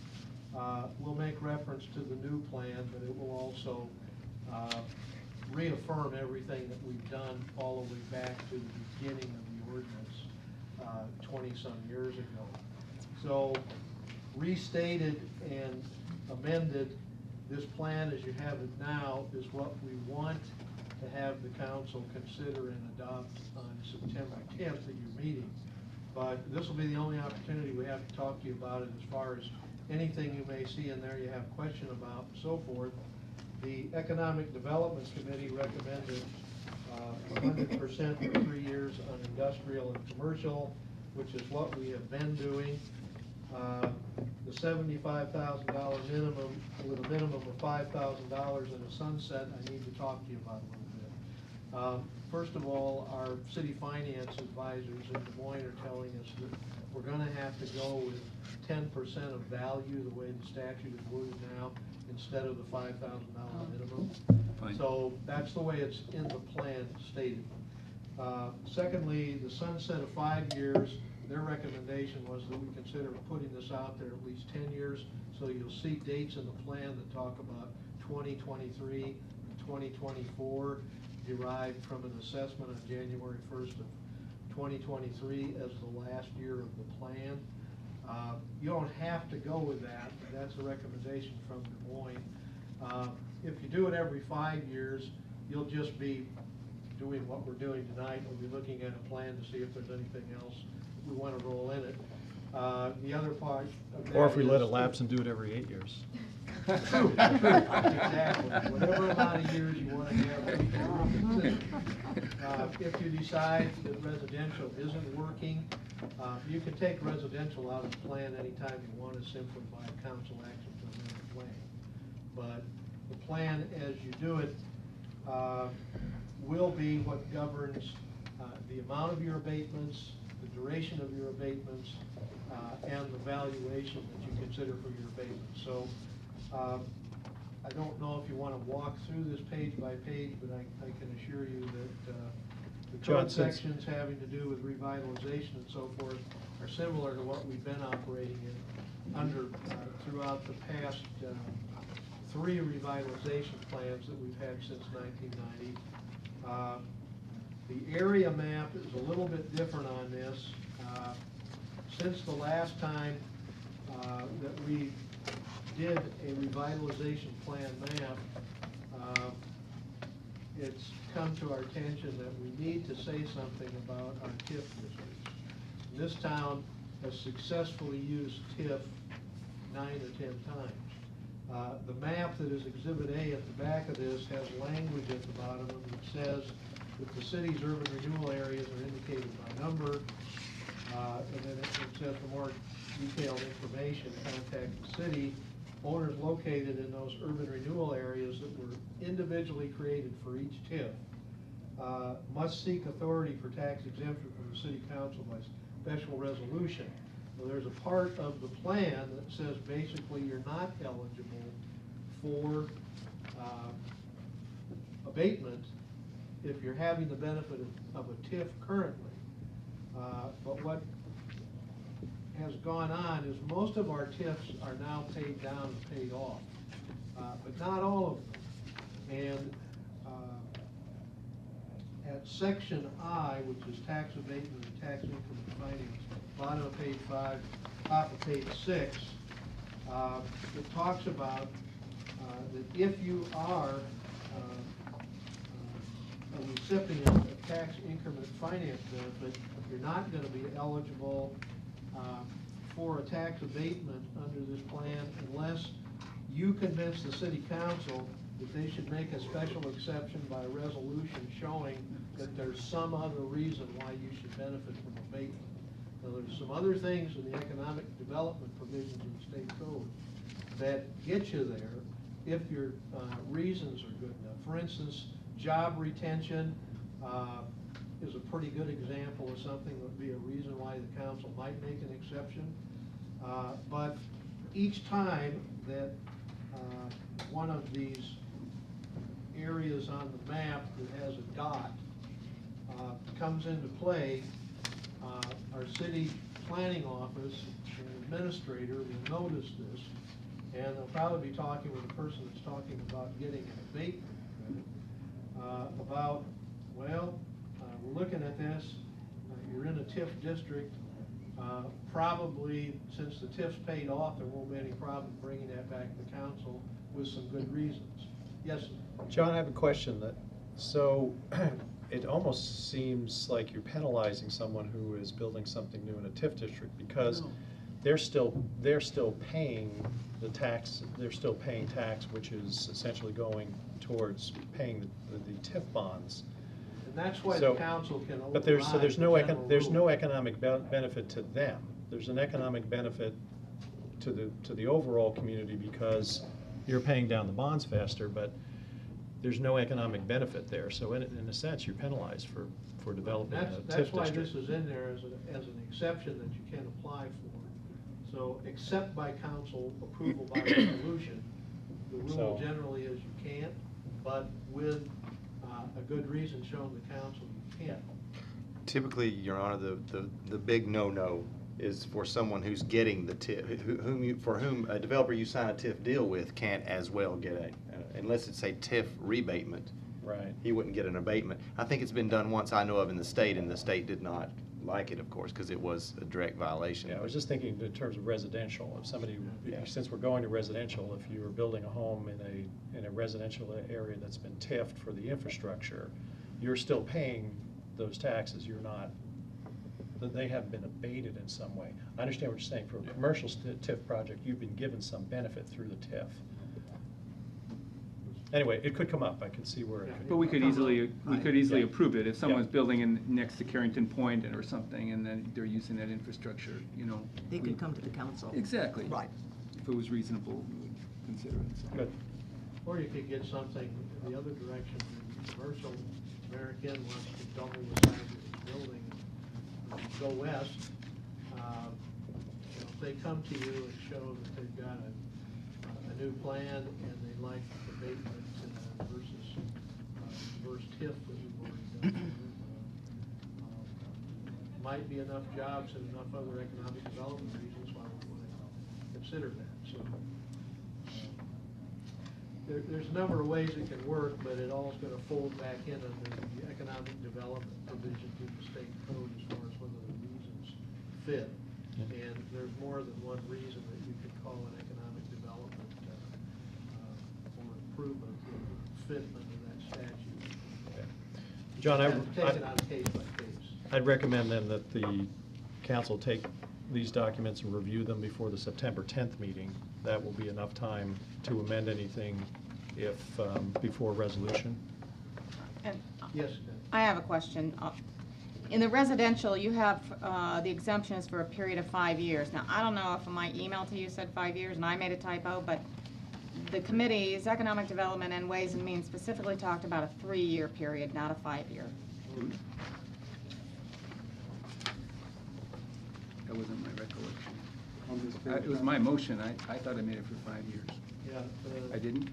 will make reference to the new plan, but it will also reaffirm everything that we've done all the way back to the beginning of the ordinance 20-some years ago. So restated and amended, this plan as you have it now is what we want to have the council consider and adopt on September 10th at your meeting. But this will be the only opportunity we have to talk to you about it as far as anything you may see in there you have question about and so forth. The Economic Development Committee recommended 100% for 3 years on industrial and commercial, which is what we have been doing. The $75,000 minimum with a minimum of $5,000 and a sunset, I need to talk to you about a little bit. First of all, our city finance advisors in Des Moines are telling us that we're going to have to go with 10% of value, the way the statute is worded now, instead of the $5,000 minimum. Fine. So that's the way it's in the plan stated. Secondly, the sunset of 5 years, their recommendation was that we consider putting this out there at least 10 years. So you'll see dates in the plan that talk about 2023, 2024, derived from an assessment on January 1st of 2023 as the last year of the plan. You don't have to go with that, but that's a recommendation from Des Moines. If you do it every 5 years, you'll just be doing what we're doing tonight. We'll be looking at a plan to see if there's anything else we want to roll in it. The other part of that Or if we let is- it lapse and do it every 8 years. True. Exactly. Whatever amount of years you want to have, we can reconsider. If you decide that residential isn't working, you can take residential out of the plan anytime you want to simply by council action to amend the plan. But the plan as you do it will be what governs the amount of your abatements, the duration of your abatements, and the valuation that you consider for your abatements. So I don't know if you want to walk through this page by page, but I can assure you that the code sections having to do with revitalization and so forth are similar to what we've been operating in under throughout the past 3 revitalization plans that we've had since 1990. The area map is a little bit different on this. Since the last time that we did a revitalization plan map, it's come to our attention that we need to say something about our TIF districts. This town has successfully used TIF 9 or 10 times. The map that is Exhibit A at the back of this has language at the bottom that says that the city's urban renewal areas are indicated by number, and then it says for more detailed information, contact the city. Owners located in those urban renewal areas that were individually created for each TIF must seek authority for tax exemption from the city council by special resolution. So there's a part of the plan that says basically you're not eligible for abatement if you're having the benefit of a TIF currently. But what has gone on is most of our TIFs are now paid down and paid off, but not all of them. And at section I, which is tax abatement and tax increment finance, bottom of page 5, top of page 6, it talks about that if you are a recipient of tax increment finance benefit, you're not going to be eligible for a tax abatement under this plan unless you convince the city council that they should make a special exception by resolution showing that there's some other reason why you should benefit from abatement. Now, there's some other things in the economic development provisions in the state code that get you there if your reasons are good enough. For instance, job retention is a pretty good example of something that would be a reason why the council might make an exception. But each time that one of these areas on the map that has a dot comes into play, our city planning office and administrator will notice this, and they'll probably be talking with the person that's talking about getting an abatement credit about, well, we're looking at this, you're in a TIF district, probably since the TIF's paid off, there won't be any problem bringing that back to the council with some good reasons. Yes, sir. John, I have a question that, so it almost seems like you're penalizing someone who is building something new in a TIF district because they're still paying the tax, they're still paying tax, which is essentially going towards paying the TIF bonds. And that's why So, the council can override but there's no the general rule. economic benefit to them. There's an economic benefit to the overall community because you're paying down the bonds faster, but there's no economic benefit there. So in a sense, you're penalized for developing a TIF district. That's why this is in there as an exception that you can apply for. So except by council approval by resolution, the rule generally is you can't, but with a good reason shown to council you can. Typically, Your Honor, the big no-no is for someone who's getting the TIF, for whom a developer you sign a TIF deal with can't as well get unless it's a TIF rebatement. Right. He wouldn't get an abatement. I think it's been done once I know of in the state, and the state did not like it, of course, because it was a direct violation. Yeah, I was just thinking in terms of residential. If somebody, since we're going to residential, if you were building a home in a residential area that's been TIF'd for the infrastructure, you're still paying those taxes. You're not, they have been abated in some way. I understand what you're saying. For a commercial TIF project, you've been given some benefit through the TIF. Anyway, it could come up. I can see where it could. But we could easily Yeah. approve it if someone's Yeah. building next to Carrington Point or something, and then they're using that infrastructure, you know. They could come to the council. Exactly. Right. If it was reasonable, we would consider it. So. Good. Or you could get something in the other direction. Commercial, American wants to double the size of its building, go west. If they come to you and show that they've got a new plan and they like abatement versus TIF that we've already done, might be enough jobs and enough other economic development reasons why we want to consider that. So there's a number of ways it can work, but it all's going to fold back in under the economic development provisions in the state code as far as whether the reasons fit. Yeah. And there's more than one reason that you could call an economic development or improvement that fit under that statute. John, Take it on case by case. I'd recommend then that the council take these documents and review them before the September 10th meeting. That will be enough time to amend anything if, before resolution. And Yes, I have a question. In the residential, you have, the exemption is for a period of 5 years. Now, I don't know if my email to you said 5 years and I made a typo, but the committee's Economic Development and Ways and Means specifically talked about a 3-year period, not a 5-year. That wasn't my recollection. On this page, It was my motion. I thought I made it for 5 years. yeah. I didn't?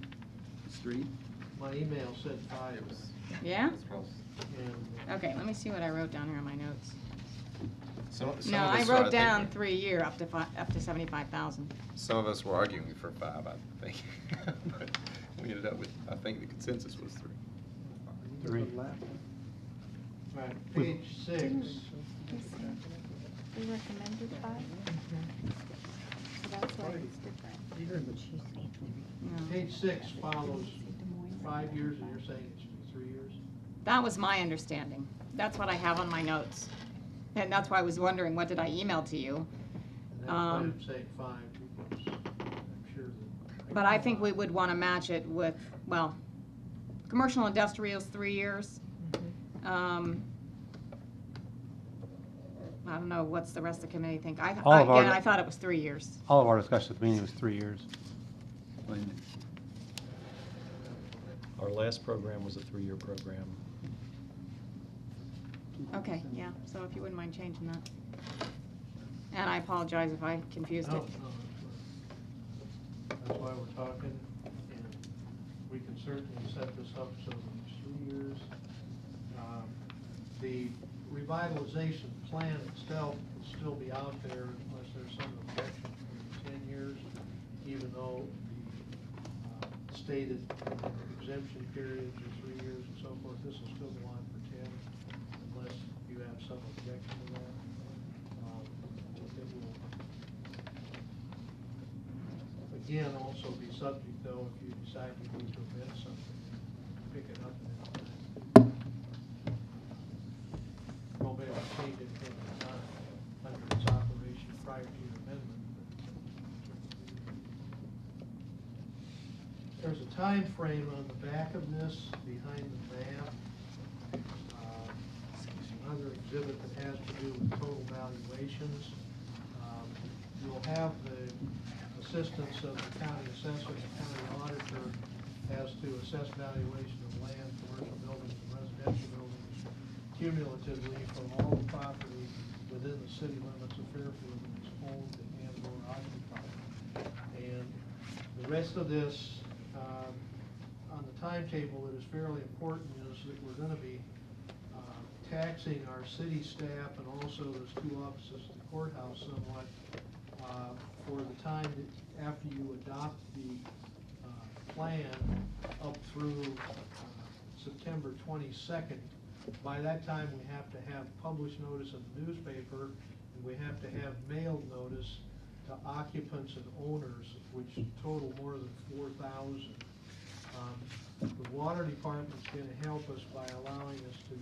It's 3? My email said 5. Yeah? And Okay, let me see what I wrote down here on my notes. Some No, of us I were, wrote think, down 3-year up to 75,000. Some of us were arguing for 5, I think. But we ended up with, I think the consensus was 3. Right, page 6. They recommended 5? So that's why it's different. No. Page 6 follows 5 years, and you're saying it should be 3 years? That was my understanding. That's what I have on my notes. And that's why I was wondering, what did I email to you? And that's why I'm saying 5, because I'm sure that. But I think we would want to match it with, well, commercial industrial's 3 years. I don't know, what's the rest of the committee think? Again, I thought it was 3 years. All of our discussion at the meeting was 3 years. Our last program was a 3-year program. Okay, yeah, so if you wouldn't mind changing that. And I apologize if I confused No, it. no, that's why we're talking, and we can certainly set this up so that it's 3 years. The revitalization plan itself will still be out there unless there's some objection for 10 years, even though the stated exemption periods are 3 years and so forth. This will still go on for 10 unless you have some objection to that. It will, again, also be subject, though, if you decide you need to amend something, pick it up and then won't be able to change anything at the time under its operation prior to your amendment. There's a time frame on the back of this behind the map. Another exhibit that has to do with total valuations. You'll have the assistance of the county assessor and county auditor as to assess valuation of land, commercial buildings, and residential buildings cumulatively for all the property within the city limits of Fairfield that is owned and or occupied. And the rest of this, on the timetable that is fairly important, is that we're going to be taxing our city staff and also those 2 offices at the courthouse somewhat for the time that after you adopt the plan up through September 22nd. By that time, we have to have published notice in the newspaper, and we have to have mailed notice to occupants and owners, which total more than 4,000. The water department's going to help us by allowing us to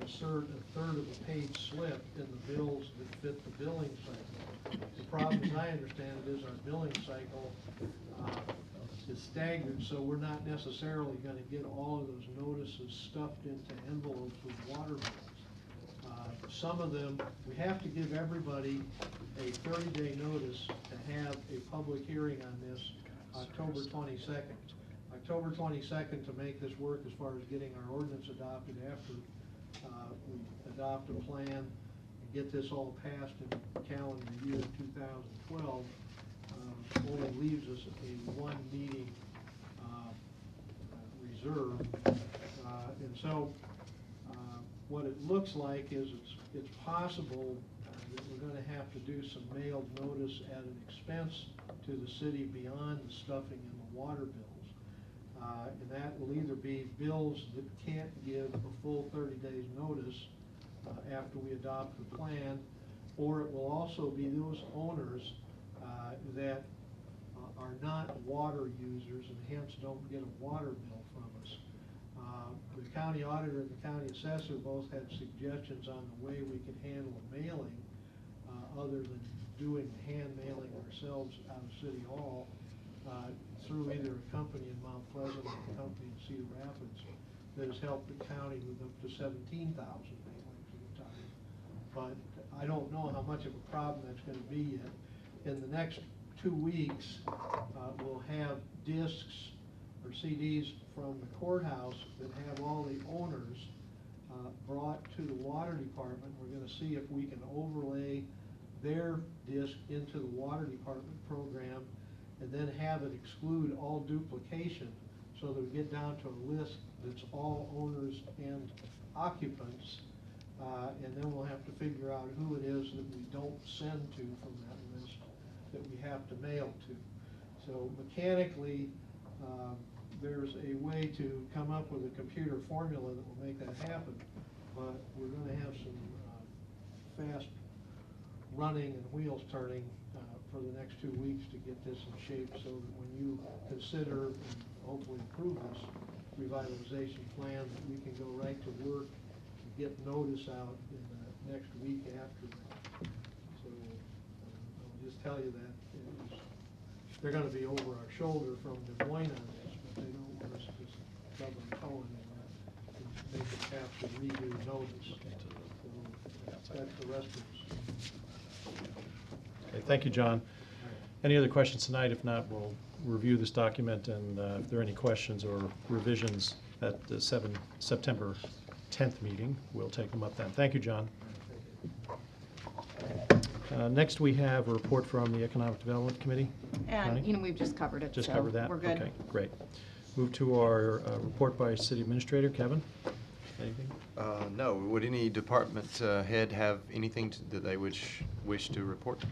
insert a third of a page slip in the bills that fit the billing cycle. The problem, as I understand it, is our billing cycle is staggered, so we're not necessarily going to get all of those notices stuffed into envelopes with water bills. Some of them, we have to give everybody a 30-day notice to have a public hearing on this October 22nd. October 22nd to make this work as far as getting our ordinance adopted after we adopt a plan and get this all passed in calendar year 2012, only leaves us a 1 meeting reserve. And so what it looks like is it's possible that we're going to have to do some mailed notice at an expense to the city beyond the stuffing in the water bills. And that will either be bills that can't give a full 30 days notice after we adopt the plan, or it will also be those owners that are not water users and hence don't get a water bill from us. The county auditor and the county assessor both had suggestions on the way we could handle mailing, other than doing the hand mailing ourselves out of City Hall, through either a company in Mount Pleasant or a company in Cedar Rapids that has helped the county with up to 17,000 mailings at a time. But I don't know how much of a problem that's going to be yet. In the next 2 weeks, we'll have discs or CDs from the courthouse that have all the owners brought to the water department. We're going to see if we can overlay their disc into the water department program and then have it exclude all duplication so that we get down to a list that's all owners and occupants. And then we'll have to figure out who it is that we don't send to from that list that we have to mail to. So mechanically, there's a way to come up with a computer formula that will make that happen, but we're going to have some fast running and wheels turning for the next 2 weeks to get this in shape so that when you consider and hopefully approve this revitalization plan, that we can go right to work and get notice out in the next week after that. So I'll just tell you that they're going to be over our shoulder from Des Moines on this, but they don't want us to stub our toe anymore and make us have to redo notice. So that's the rest of us. Okay, thank you, John. Any other questions tonight? If not, we'll review this document, and if there are any questions or revisions at the September 10th meeting, we'll take them up then. Thank you, John. Next, we have a report from the Economic Development Committee. And, Connie? you know, we've just covered it, Just so covered that? we're good. Okay, great. Move to our report by City Administrator. Kevin, anything? No. Would any department head have anything that they would wish to report?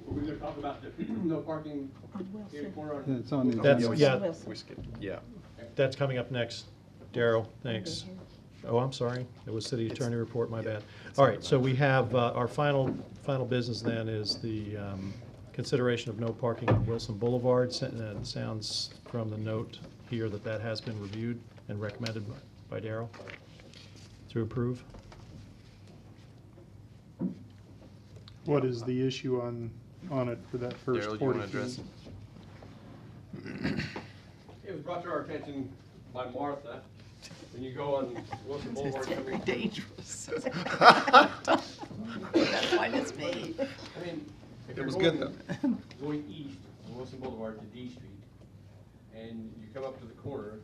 We're going to talk about the no parking here in the corner. Yeah, it's on the That's, agenda. yeah, We skipped, yeah. that's coming up next. Daryl, thanks. Oh, I'm sorry. It was City Attorney report, my bad. All right, so we have, our final business then is the consideration of no parking on Wilson Boulevard. It sounds from the note here that that has been reviewed and recommended by Daryl to approve. What is the issue on it for that first 40 feet? Daryl, you want to address it? It was brought to our attention by Martha. When you go on Wilson Boulevard. It's very dangerous. That's why it's me. I mean, if It you're was going, good, going east on Wilson Boulevard to D Street, and you come up to the corner,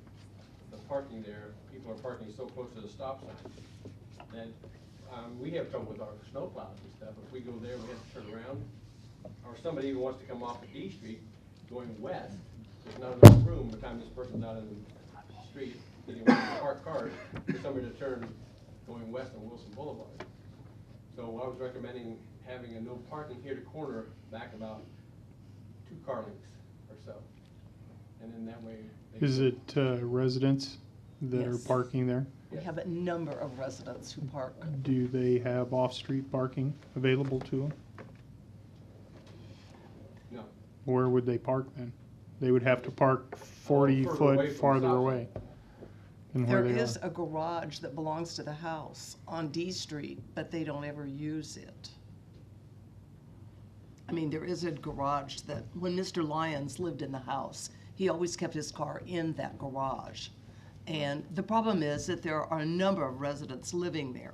the parking there, people are parking so close to the stop sign that we have trouble with our snow plows and stuff. If we go there, we have to turn around. Or somebody even wants to come off of D Street going west. There's not enough room by the time this person's out in the street getting ready to park cars for somebody to turn going west on Wilson Boulevard. So I was recommending having a no parking here to corner back about 2 car lengths or so. And then that way. Is it residents that are Yes. parking there? We have a number of residents who park. Do they have off-street parking available to them? No. Where would they park then? They would have to park 40 Further away foot from the farther stop away than where There they is are. a garage that belongs to the house on D Street, but they don't ever use it. I mean, there is a garage that, when Mr. Lyons lived in the house, he always kept his car in that garage. And the problem is that there are a number of residents living there.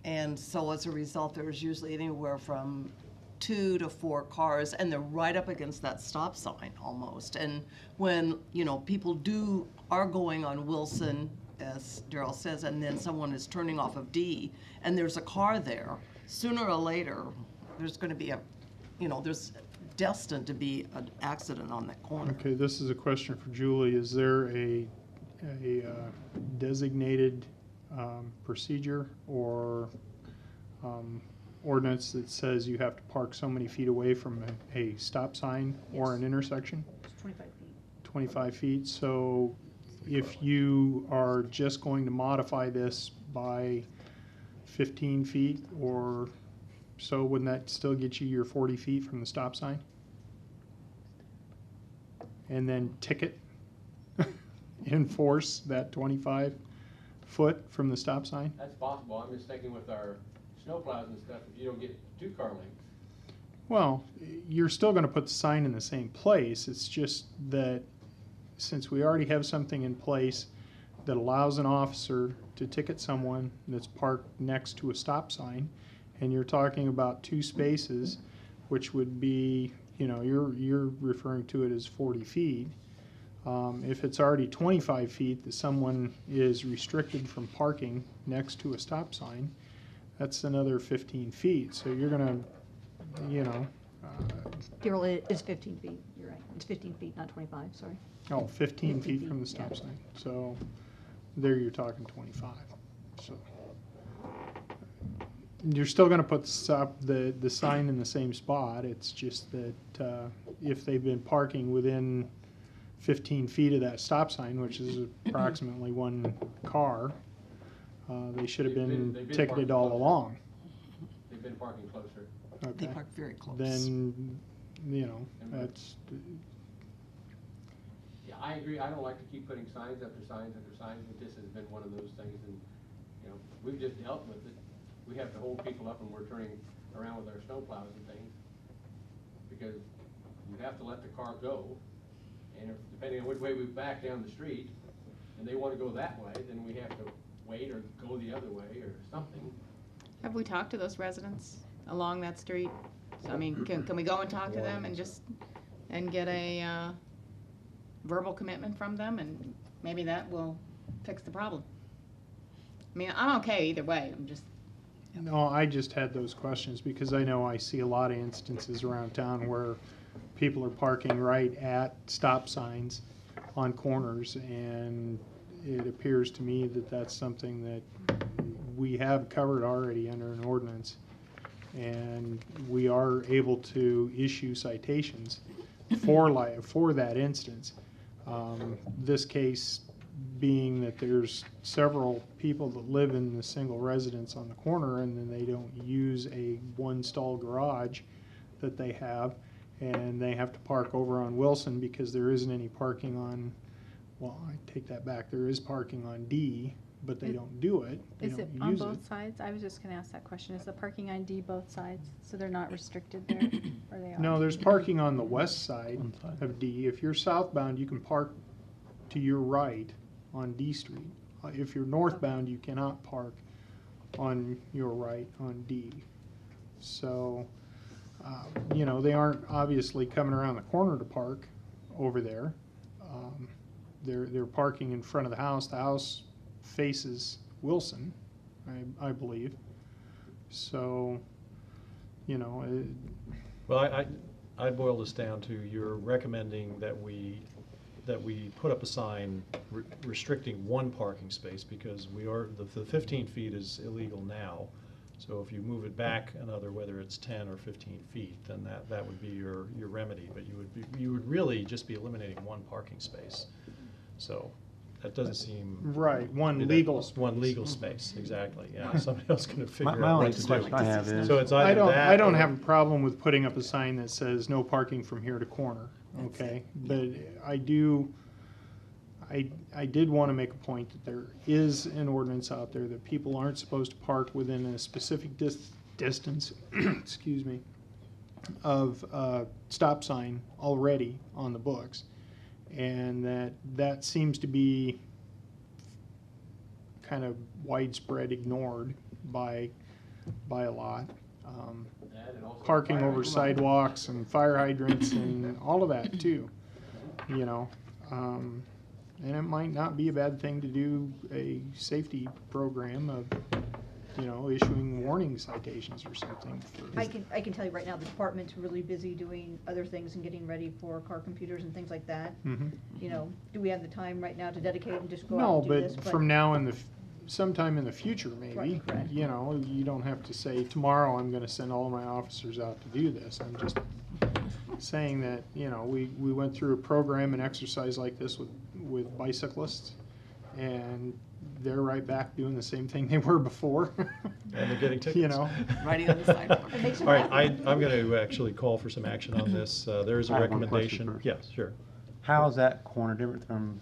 And so as a result, there's usually anywhere from 2 to 4 cars, and they're right up against that stop sign almost. And when, you know, people are going on Wilson, as Daryl says, and then someone is turning off of D, and there's a car there, sooner or later, there's going to be there's destined to be an accident on that corner. Okay, this is a question for Julie. Is there a designated procedure or ordinance that says you have to park so many feet away from a stop sign or an intersection? It's 25 feet. 25 feet. So if you are just going to modify this by 15 feet or so, wouldn't that still get you your 40 feet from the stop sign? And then ticket, enforce that 25 foot from the stop sign? That's possible. I'm just thinking with our snowplows and stuff, if you don't get 2 car lengths. Well, you're still going to put the sign in the same place. It's just that since we already have something in place that allows an officer to ticket someone that's parked next to a stop sign, and you're talking about 2 spaces, which would be, you know, you're referring to it as 40 feet. If it's already 25 feet that someone is restricted from parking next to a stop sign, that's another 15 feet. So you're going to, you know. Daryl, it is 15 feet. You're right. It's 15 feet, not 25, sorry. Oh, 15 feet feet, from the stop yeah. sign. So there you're talking 25. So you're still going to put the sign in the same spot. It's just that if they've been parking within 15 feet of that stop sign, which is approximately 1 car, they should have been They've been ticketed parking all closer. along. They've been parking closer. They Okay. park very close. Then, you know, And that's, Yeah, I agree. I don't like to keep putting signs after signs after signs, but this has been one of those things, and, you know, we've just dealt with it. We have to hold people up when we're turning around with our snowplows and things, because you have to let the car go, and if, depending on which way we back down the street, and they wanna go that way, then we have to wait or go the other way or something. Have we talked to those residents along that street? So, I mean, can we go and talk to them and just, and get a verbal commitment from them, and maybe that will fix the problem? I mean, I'm okay either way, I'm just, no, I just had those questions because I know I see a lot of instances around town where people are parking right at stop signs on corners, and it appears to me that that's something that we have covered already under an ordinance, and we are able to issue citations for that instance. This case being that there's several people that live in the single residence on the corner, and then they don't use a 1-stall garage that they have, and they have to park over on Wilson because there isn't any parking on, well, I take that back, there is parking on D, but they don't do it. They Is it don't on use both sides? I was just gonna ask that question. Is the parking on D both sides, so they're not restricted there, or they are? No, there's parking on the west side One side. of D. If you're southbound, you can park to your right on D Street. If you're northbound, you cannot park on your right on D. So, you know, they aren't obviously coming around the corner to park over there. They're parking in front of the house. The house faces Wilson, I believe. So, you know, Well, I boil this down to you're recommending that we put up a sign restricting 1 parking space because the 15 feet is illegal now. So if you move it back another, whether it's 10 or 15 feet, then that would be your remedy. But you would really just be eliminating 1 parking space. So that doesn't seem. right, one legal space. 1 legal space, exactly, yeah. Somebody else can figure My out only what to do. question I have is, So it's either that. I don't or- have a problem with putting up a sign that says no parking from here to corner, That's okay? it. But I did want to make a point that there is an ordinance out there that people aren't supposed to park within a specific distance, excuse me, of a stop sign already on the books. And that seems to be kind of widespread ignored by a lot. That and also Parking fire over hydrants. sidewalks and fire hydrants and all of that too, you know. And it might not be a bad thing to do a safety program of, you know, issuing warning citations or something. I can tell you right now, the department's really busy doing other things and getting ready for car computers and things like that. Mhm. You know, do we have the time right now to dedicate and just go out No, and do this? but from now in sometime in the future, maybe, Right, correct. you know, you don't have to say, tomorrow I'm gonna send all my officers out to do this. I'm just saying that, you know, we went through a program and exercise like this with bicyclists, and they're right back doing the same thing they were before. And they're getting tickets. You know? Riding on the sidewalk. It makes them All right, happy. I'm going to actually call for some action on this. There is a I have one question recommendation. first. Yes, sure. How is that corner different from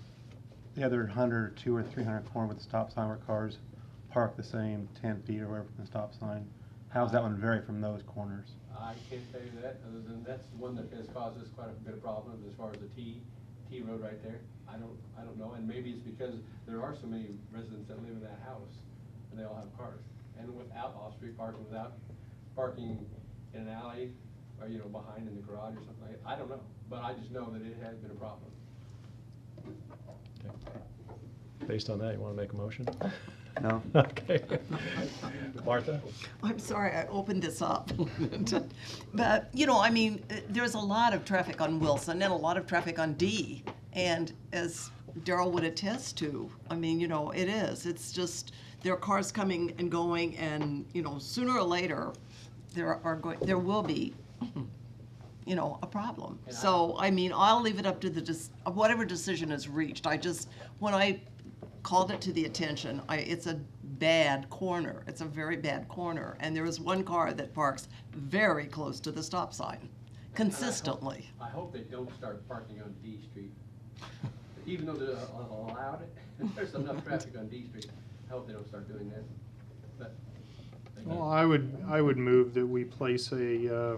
the other 100 or 200 or 300 corner with the stop sign where cars park the same 10 feet or whatever from the stop sign? How does that one vary from those corners? I can't tell you that, other than that's the one that has caused us quite a bit of problems as far as the T road right there. I don't know, and maybe it's because there are so many residents that live in that house, and they all have cars. And without off-street parking, without parking in an alley, or, you know, behind in the garage or something like that, I don't know. But I just know that it has been a problem. Okay. Based on that, you want to make a motion? No? Okay. Martha? I'm sorry, I opened this up. But, you know, I mean, there's a lot of traffic on Wilson and a lot of traffic on D. And as Daryl would attest to, I mean, you know, it is. It's just, there are cars coming and going, and, you know, sooner or later, there will be, you know, a problem. So, I mean, I'll leave it up to whatever decision is reached. When I called it to the attention, it's a bad corner. It's a very bad corner. And there is one car that parks very close to the stop sign, consistently. I hope they don't start parking on D Street. Even though they're allowed it, there's enough traffic on D Street. I hope they don't start doing that. But Well, I would move that we place a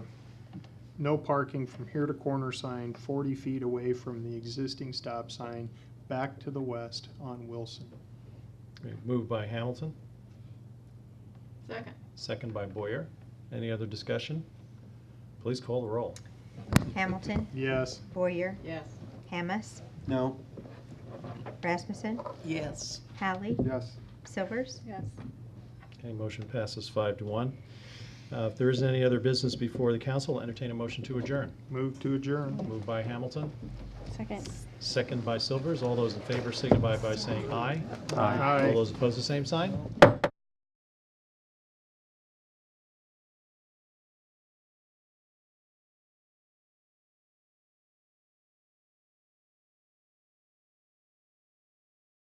no parking from here to corner sign 40 feet away from the existing stop sign back to the west on Wilson. Moved by Hamilton, Second. second by Boyer. Any other discussion? Please call the roll. Hamilton, Yes. Boyer, Yes. Hamas, No? Rasmussen, Yes. Hallie, Yes. Silvers. Yes. Okay, motion passes 5-1. If there isn't any other business before the council, I'll entertain a motion to adjourn. Move to adjourn. Moved by Hamilton, Second. second by Silvers. All those in favor signify by saying aye. Aye. All those opposed, the same sign.